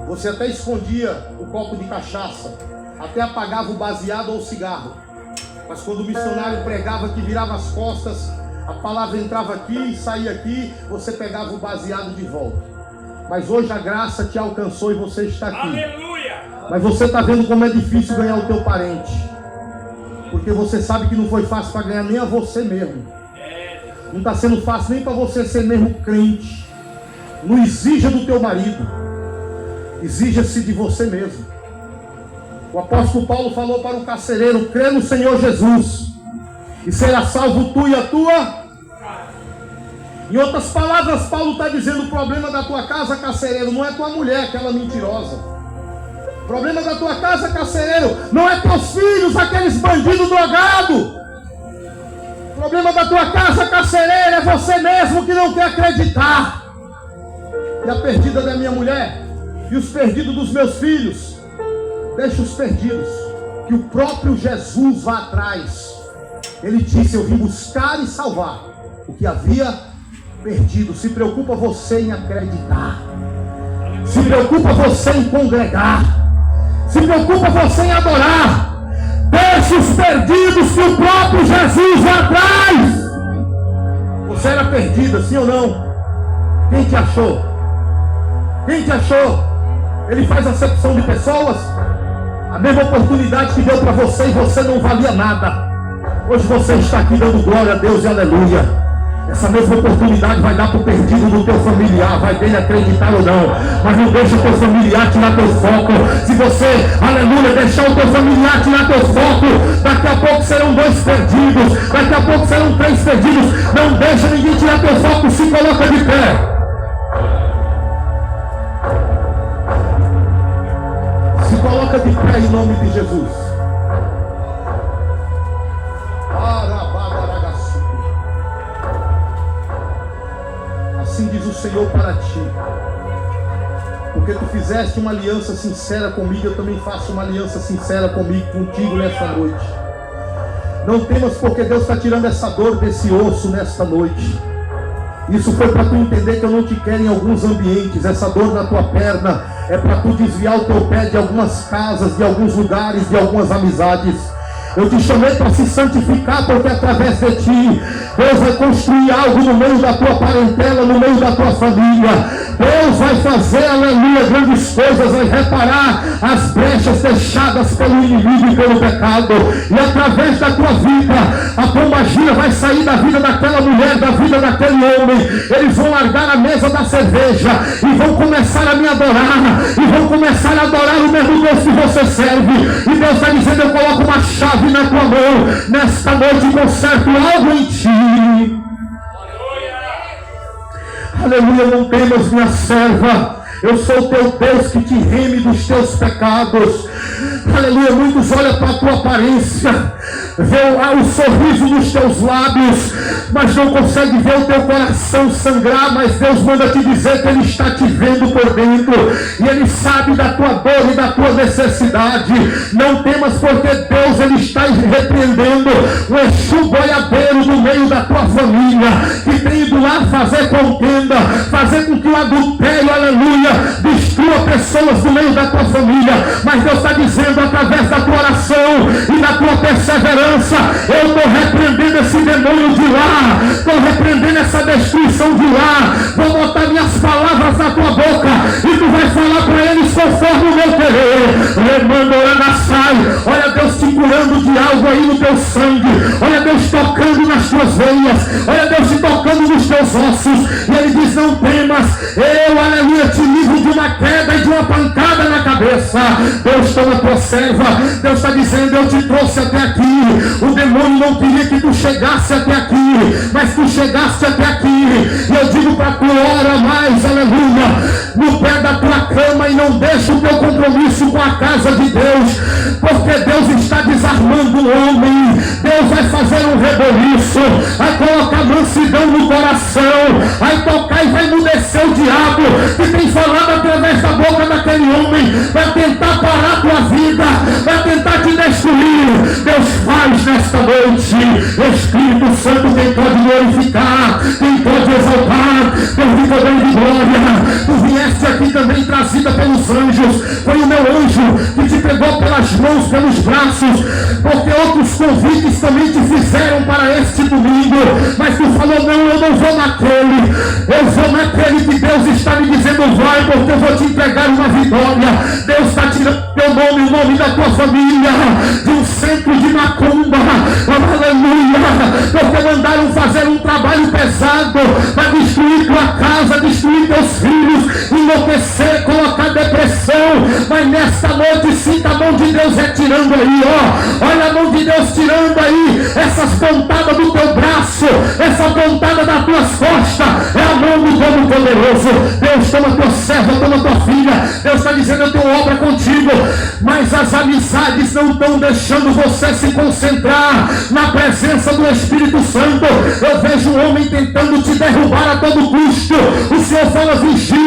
você até escondia o copo de cachaça, até apagava o baseado ou o cigarro. Mas quando o missionário pregava que virava as costas, a palavra entrava aqui e saía aqui, você pegava o baseado de volta. Mas hoje a graça te alcançou e você está aqui. Aleluia! Mas você está vendo como é difícil ganhar o teu parente. Porque você sabe que não foi fácil para ganhar nem a você mesmo. Não está sendo fácil nem para você ser mesmo crente. Não exija do teu marido. Exija-se de você mesmo. O apóstolo Paulo falou para o carcereiro: crê no Senhor Jesus e será salvo tu e a tua. Em outras palavras, Paulo está dizendo: o problema da tua casa, carcereiro, não é tua mulher, aquela mentirosa. O problema da tua casa, carcereiro, não é teus filhos, aqueles bandidos drogados. O problema da tua casa, carcereiro, é você mesmo que não quer acreditar. E a perdida da minha mulher e os perdidos dos meus filhos, deixa os perdidos, que o próprio Jesus vá atrás. Ele disse: eu vim buscar e salvar o que havia perdido. Se preocupa você em acreditar. Se preocupa você em congregar. Se preocupa você em adorar. Deixa os perdidos que o próprio Jesus vai atrás. Você era perdida, sim ou não? Quem te achou? Quem te achou? Ele faz acepção de pessoas. A mesma oportunidade que deu para você e você não valia nada. Hoje você está aqui dando glória a Deus e aleluia. Essa mesma oportunidade vai dar para o perdido do teu familiar, vai dele acreditar ou não, mas não deixa o teu familiar tirar teu foco. Se você, aleluia, deixar o teu familiar tirar teu foco, daqui a pouco serão 2 perdidos, daqui a pouco serão 3 perdidos. Não deixa ninguém tirar teu foco, se coloca de pé. Se coloca de pé em nome de Jesus. Assim diz o Senhor para ti, porque tu fizeste uma aliança sincera comigo, eu também faço uma aliança sincera contigo nesta noite. Não temas, porque Deus está tirando essa dor desse osso nesta noite. Isso foi para tu entender que eu não te quero em alguns ambientes. Essa dor na tua perna é para tu desviar o teu pé de algumas casas, de alguns lugares, de algumas amizades. Eu te chamei para se santificar, porque através de ti Deus vai construir algo no meio da tua parentela, no meio da tua família. Deus vai fazer, aleluia, grandes coisas, vai reparar as brechas deixadas pelo inimigo e pelo pecado. E através da tua vida, a pombagira vai sair da vida daquela mulher, da vida daquele homem. Eles vão largar a mesa da cerveja e vão começar a me adorar, e vão começar a adorar o mesmo Deus que você serve. E Deus está dizendo: eu coloco uma chave na tua mão nesta noite e conserto algo em ti. Aleluia. Não temas, minha serva, eu sou o teu Deus que te reme dos teus pecados. Aleluia. Muitos olham para a tua aparência, vê o sorriso nos teus lábios, mas não consegue ver o teu coração sangrar. Mas Deus manda te dizer que Ele está te vendo por dentro, e Ele sabe da tua dor e da tua necessidade. Não temas, porque Deus, Ele está repreendendo o Exu boiadeiro no meio da tua família, que tem ido lá fazer contenda, fazer com que o adultério, aleluia, destrua pessoas do meio da tua família. Mas Deus está dizendo, através da tua oração e da tua perseverança, eu estou repreendendo esse demônio de lá, estou repreendendo essa destruição de lá. Vou botar minhas palavras na tua boca e tu vai falar para eles conforme o meu querer. Remando, sai. Olha Deus te curando de algo aí no teu sangue, olha Deus tocando nas tuas veias, olha Deus te tocando nos teus ossos. E Ele diz: não temas, eu, aleluia, te livro de uma queda e de uma pancada na cabeça. Deus toma tua serva. Deus está dizendo: eu te trouxe até aqui. O demônio não queria que tu chegasse até aqui, mas tu chegaste até aqui. E eu digo para tu: ora mais, aleluia, no pé da tua cama, e não deixa o teu compromisso com a casa de Deus, porque Deus está desarmando o homem. Deus vai fazer um reboliço, vai colocar mansidão no coração, vai tocar e vai emudecer o diabo que tem falado através da boca daquele homem, vai tentar parar a tua vida, vai tentar te destruir. Deus faz nesta noite. O Espírito Santo, quem pode glorificar, quem pode exaltar, Deus de poder e de glória. Tu vieste aqui também trazida pelos anjos, foi o meu anjo que te pegou pelas mãos, pelos braços, porque outros convites também te fizeram para este domingo, mas tu falou: não, eu não vou naquele, eu vou naquele que Deus está me dizendo: vai, porque eu vou te entregar uma vitória. Deus está tirando teu nome, o nome da tua família, de um centro de macumba, aleluia, porque mandaram fazer um trabalho pesado para destruir tua casa, destruir teus filhos, enlouquecer, colocar depressão. Mas nesta noite sinta a mão de Deus retirando aí, ó. Olha a mão de Deus tirando aí essas pontadas do teu braço, essa pontada das tuas costas, é a mão do Todo-Poderoso. Deus toma tua serva, toma tua filha. Deus está dizendo: eu tenho obra contigo, mas as amizades não estão deixando você se concentrar na presença do Espírito Santo. Eu vejo um homem tentando te derrubar a todo custo. O Senhor fala: vigia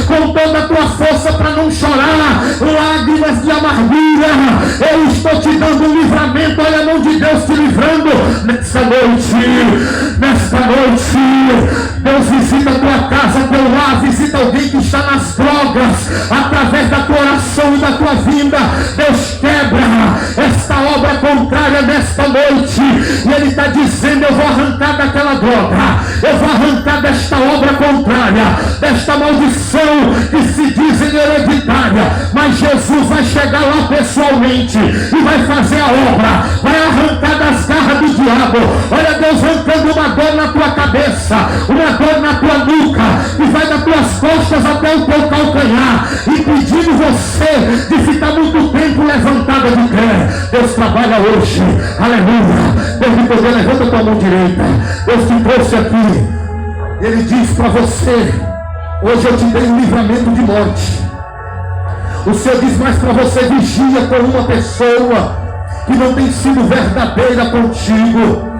com toda a tua força para não chorar lágrimas de amargura. Eu estou te dando um livramento. Olha a mão de Deus te livrando nesta noite. Nesta noite, Deus visita a tua casa, teu lar, visita alguém que está nas drogas. Através da tua oração e da tua vinda, Deus quebra esta obra contrária nesta noite. E Ele está dizendo: eu vou arrancar daquela droga, eu vou arrancar desta obra contrária, desta maldição que se diz hereditária. Mas Jesus vai chegar lá pessoalmente e vai fazer a obra, vai arrancar das garras do diabo. Olha Deus arrancando uma dor na tua cabeça, uma dor na tua nuca, que vai das tuas costas até o teu calcanhar, impedindo você de ficar muito tempo levantada de pé. Deus trabalha hoje, aleluia. Deus de poder, levanta a tua mão direita. Deus te trouxe aqui, Ele diz para você: hoje eu te dei um livramento de morte. O Senhor diz mais para você: vigia com uma pessoa que não tem sido verdadeira contigo.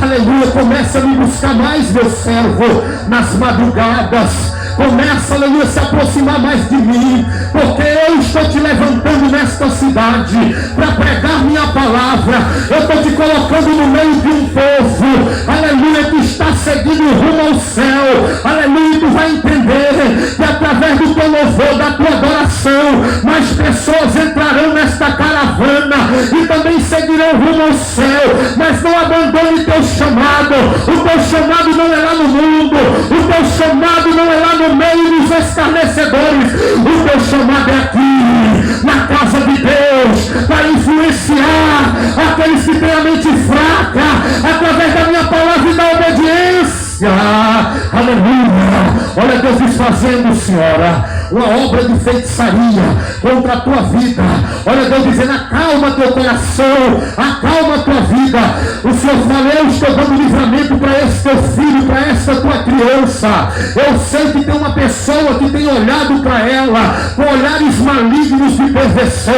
Aleluia. Começa a me buscar mais, meu servo, nas madrugadas. Começa, aleluia, a se aproximar mais de mim, porque eu estou te levantando nesta cidade para pregar minha palavra. Eu estou te colocando no meio de um povo, aleluia, que está seguindo rumo ao céu. Aleluia. Tu vai entender que através do teu louvor, da tua adoração, mais pessoas entrarão nesta caravana e também seguirão rumo ao céu. Mas não abandone teu chamado. O teu chamado não é lá no mundo, o teu chamado não é lá no meio dos escarnecedores. O teu chamado é aqui, na casa de Deus, para influenciar aqueles que têm a mente fraca, através da minha palavra e da obediência. Aleluia. Olha Deus desfazendo, Senhora, uma obra de feitiçaria contra a tua vida. Olha Deus dizendo: acalma teu coração, acalma a tua vida. O Senhor fala: eu estou dando livramento para esse teu filho, para essa tua criança. Eu sei que tem uma pessoa que tem olhado para ela com olhares malignos de perversão,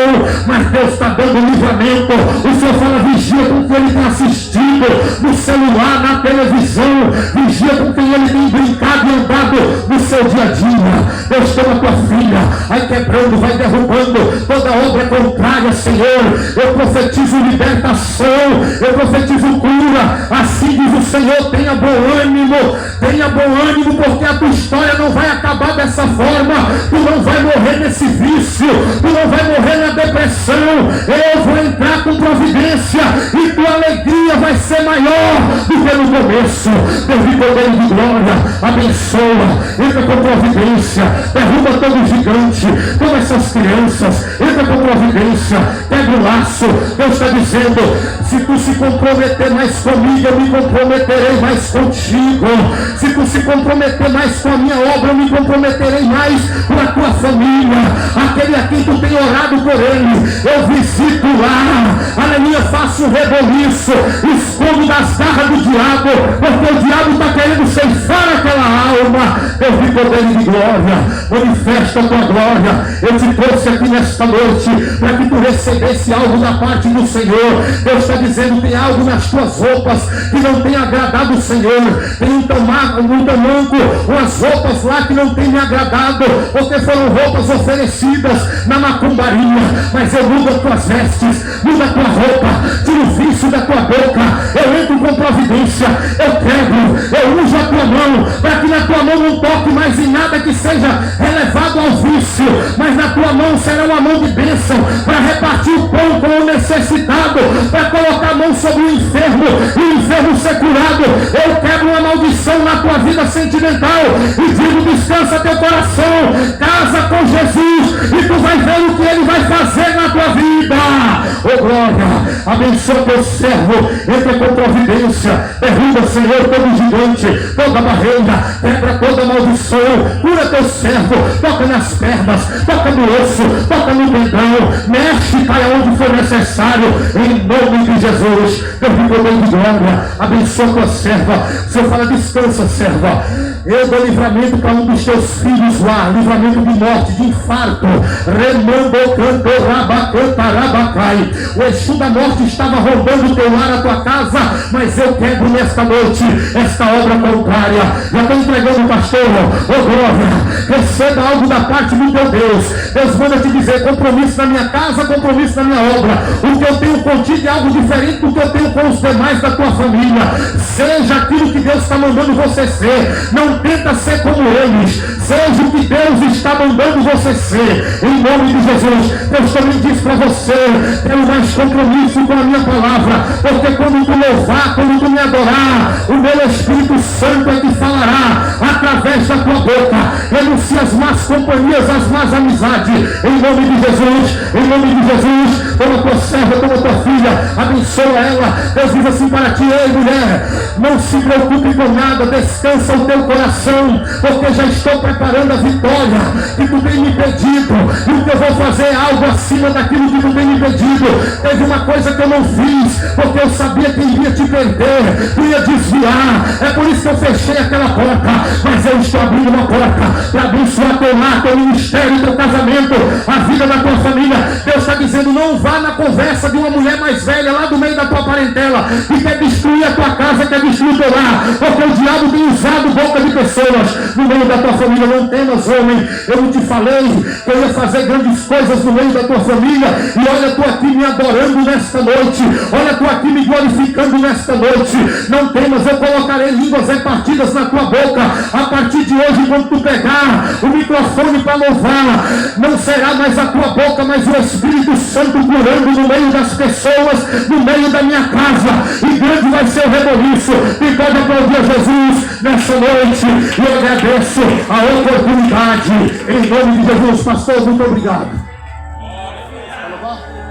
mas Deus está dando livramento. O Senhor fala: vigia com quem ele está assistindo no celular, na televisão, vigia com quem ele tem brincado e andado no seu dia a dia. Deus toma tua filha, vai quebrando, vai derrubando toda obra contrária, Senhor. Eu profetizo libertação, eu profetizo cura. Assim diz o Senhor: tenha bom ânimo, porque a tua história não vai acabar dessa forma. Tu não vai morrer nesse vício, tu não vai morrer na depressão. Eu vou entrar com providência e tua alegria vai ser maior do que no começo. Deus de poder e de glória, abençoa, entra com providência, derruba todo gigante, todas essas crianças, entra com providência, quebra o laço. Deus está dizendo: se tu se comprometer mais comigo, eu me comprometerei mais contigo. Se tu se comprometer mais com a minha obra, eu me comprometerei mais com a tua família. Aquele a quem tu tem orado por ele, eu visito lá, aleluia, faço um reboliço, escondo das garras do diabo, porque o diabo está querendo ceifar aquela alma. Deus de poder e de glória, manifesta a tua glória. Eu te trouxe aqui nesta noite para que tu recebesse algo da parte do Senhor. Deus está dizendo: tem algo nas tuas roupas que não tem agradado o Senhor. Tem um tamanco, umas roupas lá que não tem me agradado, porque foram roupas oferecidas na macumbaria. Mas eu mudo as tuas vestes, mudo a tua roupa, tiro o vício da tua boca, eu entro com providência, eu quebro, eu uso a tua mão, para que na tua mão não toque mais em nada que seja relevado ao vício, mas na tua mão será uma mão de bênção, para repartir o pão com o necessitado, para colocar a mão sobre o enfermo e o enfermo ser curado. Eu quebro uma maldição na tua vida sentimental e digo: descansa teu coração, casa com Jesus e tu vai ver o que ele vai fazer na tua vida. Oh glória, abençoa teu servo, entra com providência, derruba, Senhor, todo gigante, toda barreira, quebra toda maldição, cura teu servo, toca nas pernas, toca no osso, toca no tendão, mexe, cai aonde for necessário, em nome de Jesus. Deus de poder e de glória, abençoa tua serva. O Senhor fala: descansa, serva, eu dou livramento para um dos teus filhos lá, livramento de morte, de infarto. Remando, canto, rabacanta, rabacai. O Exu da morte estava roubando o teu lar, a tua casa, mas eu quebro nesta noite esta obra contrária. Já estou entregando, pastor. Oh glória, receba algo da parte do teu Deus. Deus manda te dizer: compromisso na minha casa, compromisso na minha obra. O que eu tenho contigo é algo diferente do que eu tenho com os demais da tua família. Seja aquilo que Deus está mandando você ser. Não Não tenta ser como eles. Seja o que Deus está mandando você ser. Em nome de Jesus. Deus também diz para você: tenho mais compromisso com a minha palavra. Porque quando tu louvar, quando tu me adorar, o meu Espírito Santo é que falará através da tua boca. Renuncie as más companhias, as más amizades. Em nome de Jesus. Em nome de Jesus. Toma tua serva, toma tua filha. Abençoa ela. Deus diz assim para ti: ei mulher, não se preocupe com nada. Descansa o teu coração. Porque já estou preparando a vitória que tu tem me pedido. E o que eu vou fazer é algo acima daquilo que tu tem me pedido. Teve uma coisa que eu não fiz, porque eu sabia que iria te perder, que ia desviar. É por isso que eu fechei aquela porta. Mas eu estou abrindo uma porta para abençoar teu lar, teu ministério, teu casamento, a vida da tua família. Deus está dizendo: não vá na conversa de uma mulher mais velha lá do meio da tua parentela, que quer destruir a tua casa, quer destruir o teu lar, porque o diabo tem usado boca de pessoas no meio da tua família. Não temas, homem. Eu não te falei que eu ia fazer grandes coisas no meio da tua família? E olha, tu aqui me adorando nesta noite. Olha, tu aqui me glorificando nesta noite. Não temas, eu colocarei línguas repartidas na tua boca. A partir de hoje, quando tu pegar o microfone para louvar, não será mais a tua boca, mas o Espírito Santo curando no meio das pessoas, no meio da minha casa. E grande vai ser o reboliço. E pode aplaudir a Jesus nessa noite. E eu agradeço a oportunidade. Em nome de Jesus, pastor, muito obrigado.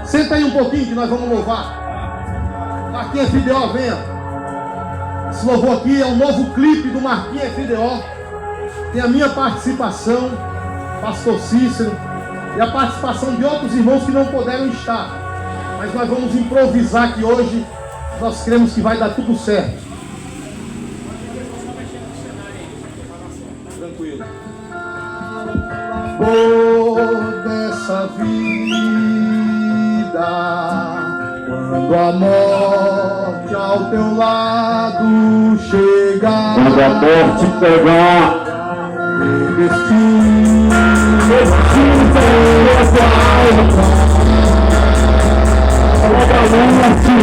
Senta aí um pouquinho que nós vamos louvar. Marquinhos FDO, venha. Esse louvor aqui é um novo clipe do Marquinhos FDO. Tem a minha participação, pastor Cícero, e a participação de outros irmãos que não puderam estar. Mas nós vamos improvisar aqui hoje. Nós cremos que vai dar tudo certo. Tranquilo. Toda essa vida, quando a morte ao teu lado chegar, quando a morte pegar, destino a tua alma, logo a morte.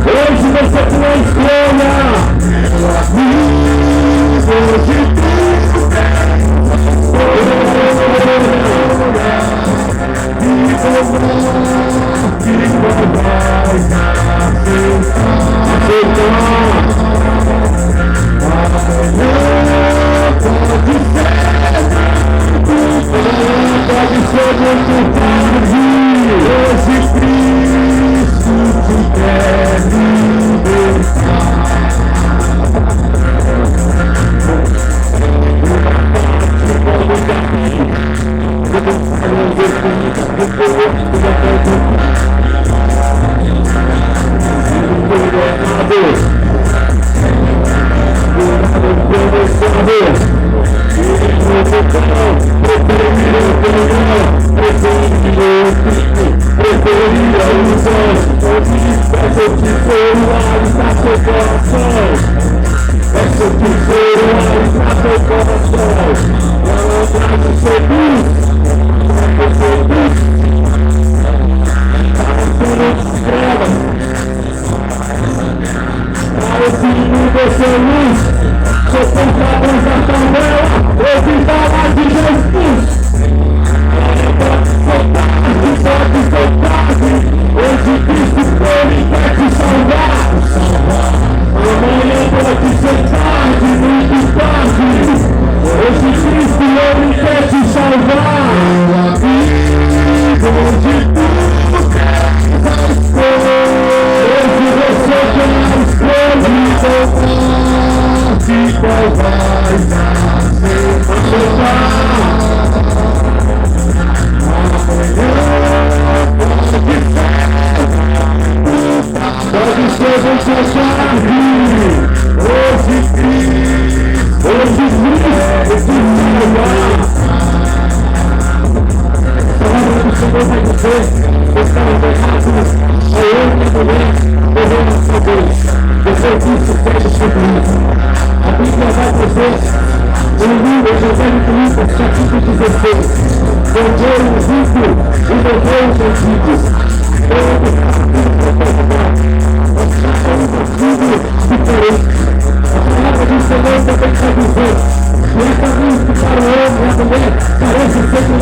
Hoje você tem uma escolha. Pode ser muito tarde. Hoje Cristo te quer libertar.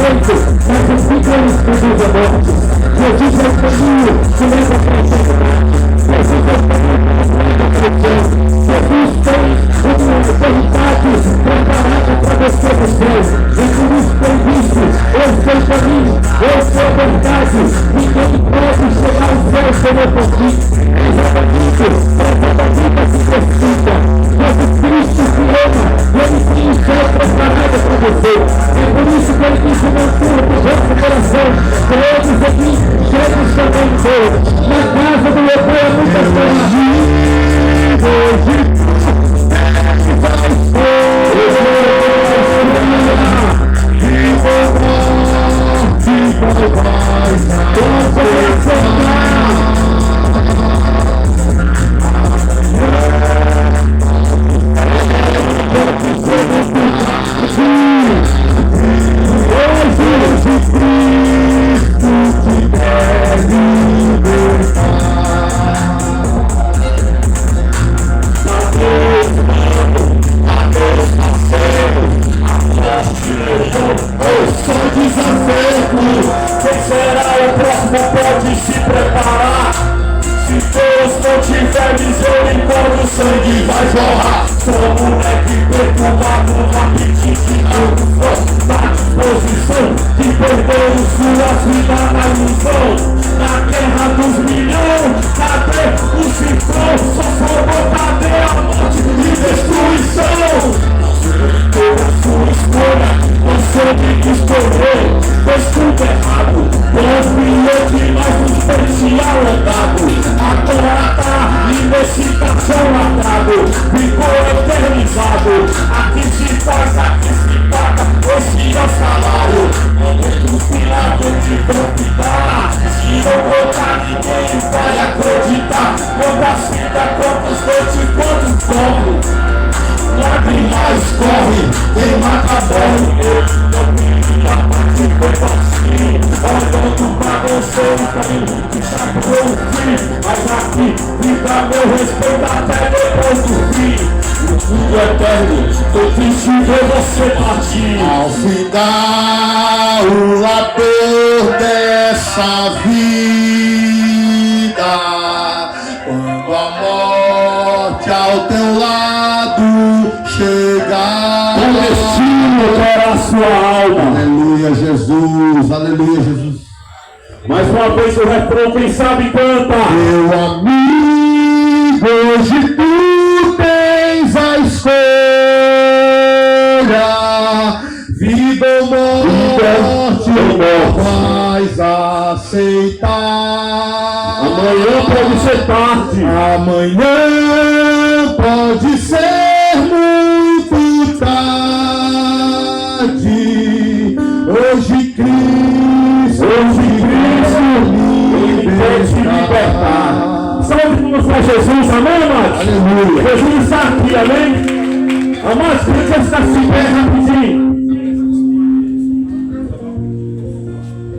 feito, mas o fim é o estudo da morte. Jesus é o caminho que leva para a eternidade. Jesus é o caminho que leva para a eternidade. Jesus tem uma eternidade preparada para você no céu. E por isso tem visto, eu sou o caminho, eu sou a verdade. Ninguém pode chegar ao céu sem eu por mim. Exatamente, essa vida se precisa. Jesus Cristo te ama, ele tem o céu preparado para você. É por isso que ele disse no futuro do vosso coração, todos aqui, chegam também todos. Na casa do meu pai, muitas coisas. Ao final, o labor dessa vida, quando a morte ao teu lado chegar, o destino terá sua alma. Aleluia, Jesus, aleluia, Jesus. Mais uma vez o refrão, quem sabe canta. Meu amigo, hoje tu tens a escolha, vida ou morte, vais aceitar. Amanhã pode ser tarde. Amanhã pode ser muito tarde. Hoje Cristo Ele quer te libertar. Salve para Jesus, amém, amados? Aleluia. Jesus está aqui, amém? Amados, queria estar assim bem rapidinho.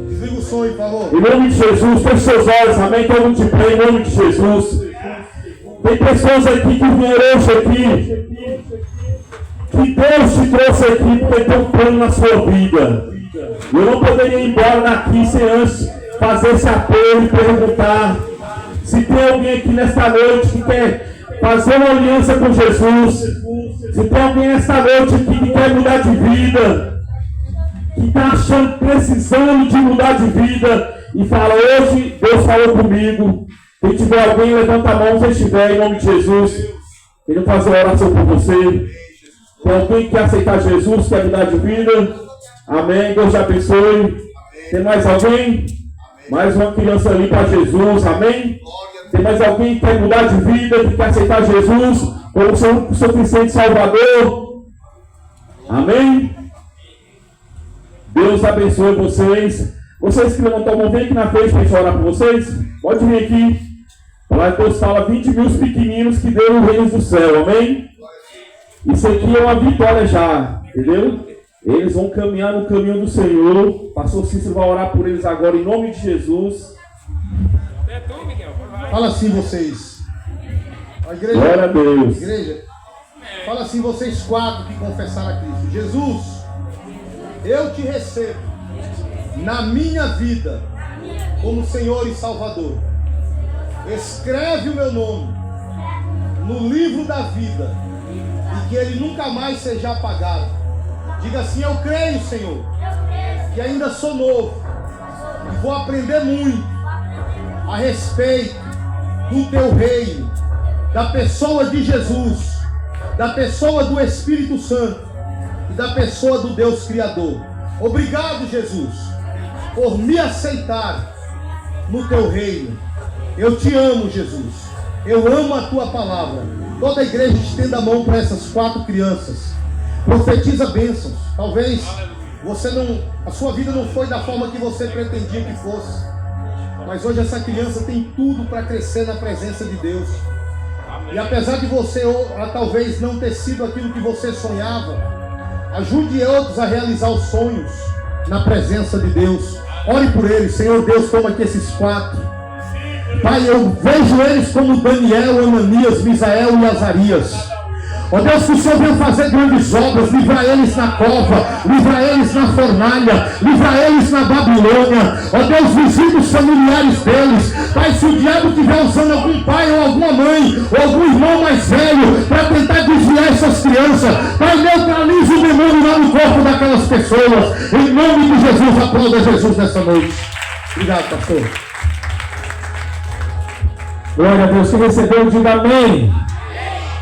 Desliga o som aí, por favor. Em nome de Jesus, feche seus olhos, amém? Todo mundo de pé, em nome de Jesus. Tem pessoas aqui que vieram hoje aqui, que Deus te trouxe aqui porque tem um plano na sua vida. Eu não poderia ir embora daqui sem antes fazer esse apelo e perguntar se tem alguém aqui nesta noite que quer fazer uma aliança com Jesus, se tem alguém nesta noite aqui que quer mudar de vida, que está achando, precisando de mudar de vida e fala, hoje Deus falou comigo. Se tiver alguém, levanta a mão, se estiver, em nome de Jesus. Quero fazer uma oração por você. Tem alguém que quer aceitar Jesus, quer mudar de vida? Amém, Deus te abençoe. Tem mais alguém? Mais uma criança ali para Jesus, amém? Tem mais alguém que quer mudar de vida, que quer aceitar Jesus como seu suficiente Salvador? Amém? Deus abençoe vocês. Vocês que levantam a mão, vem aqui na frente para a gente orar por vocês. Pode vir aqui. Lá Deus fala 20 mil pequeninos que deram o reino do céu, amém? Isso aqui é uma vitória já, entendeu? Eles vão caminhar no caminho do Senhor. Pastor Cícero vai orar por eles agora em nome de Jesus. Fala assim vocês. A igreja, Glória a Deus. Igreja, fala assim vocês quatro que confessaram a Cristo. Jesus, eu te recebo na minha vida como Senhor e Salvador. Escreve o meu nome no livro da vida e que ele nunca mais seja apagado. Diga assim: eu creio, Senhor, que ainda sou novo e vou aprender muito a respeito do teu reino, da pessoa de Jesus, da pessoa do Espírito Santo e da pessoa do Deus Criador. Obrigado, Jesus, por me aceitar no teu reino. Eu te amo, Jesus. Eu amo a tua palavra. Toda a igreja estenda a mão para essas 4 crianças. Profetiza bênçãos. Talvez a sua vida não foi da forma que você pretendia que fosse, mas hoje essa criança tem tudo para crescer na presença de Deus. E apesar de você talvez não ter sido aquilo que você sonhava, ajude outros a realizar os sonhos na presença de Deus. Ore por eles. Senhor Deus, toma aqui esses 4. Pai, eu vejo eles como Daniel, Ananias, Misael e Azarias. Ó Deus, que o Senhor veio fazer grandes obras, livrar eles na cova, livrar eles na fornalha, livrar eles na Babilônia. Ó Deus, visita os familiares deles. Pai, se o diabo estiver usando algum pai ou alguma mãe ou algum irmão mais velho para tentar desviar essas crianças, Pai, neutraliza o demônio lá no corpo daquelas pessoas. Em nome de Jesus, aplauda Jesus nessa noite. Obrigado, pastor. Glória a Deus. Quem recebeu, diga amém.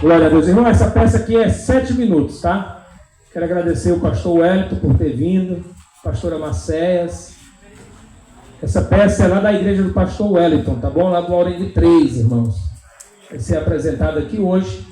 Glória a Deus. Irmão, essa peça aqui é 7 minutos, tá? Quero agradecer o pastor Wellington por ter vindo, pastora Maceias. Essa peça é lá da igreja do pastor Wellington, tá bom? Lá do Ordem de 3, irmãos. Vai ser apresentada aqui hoje.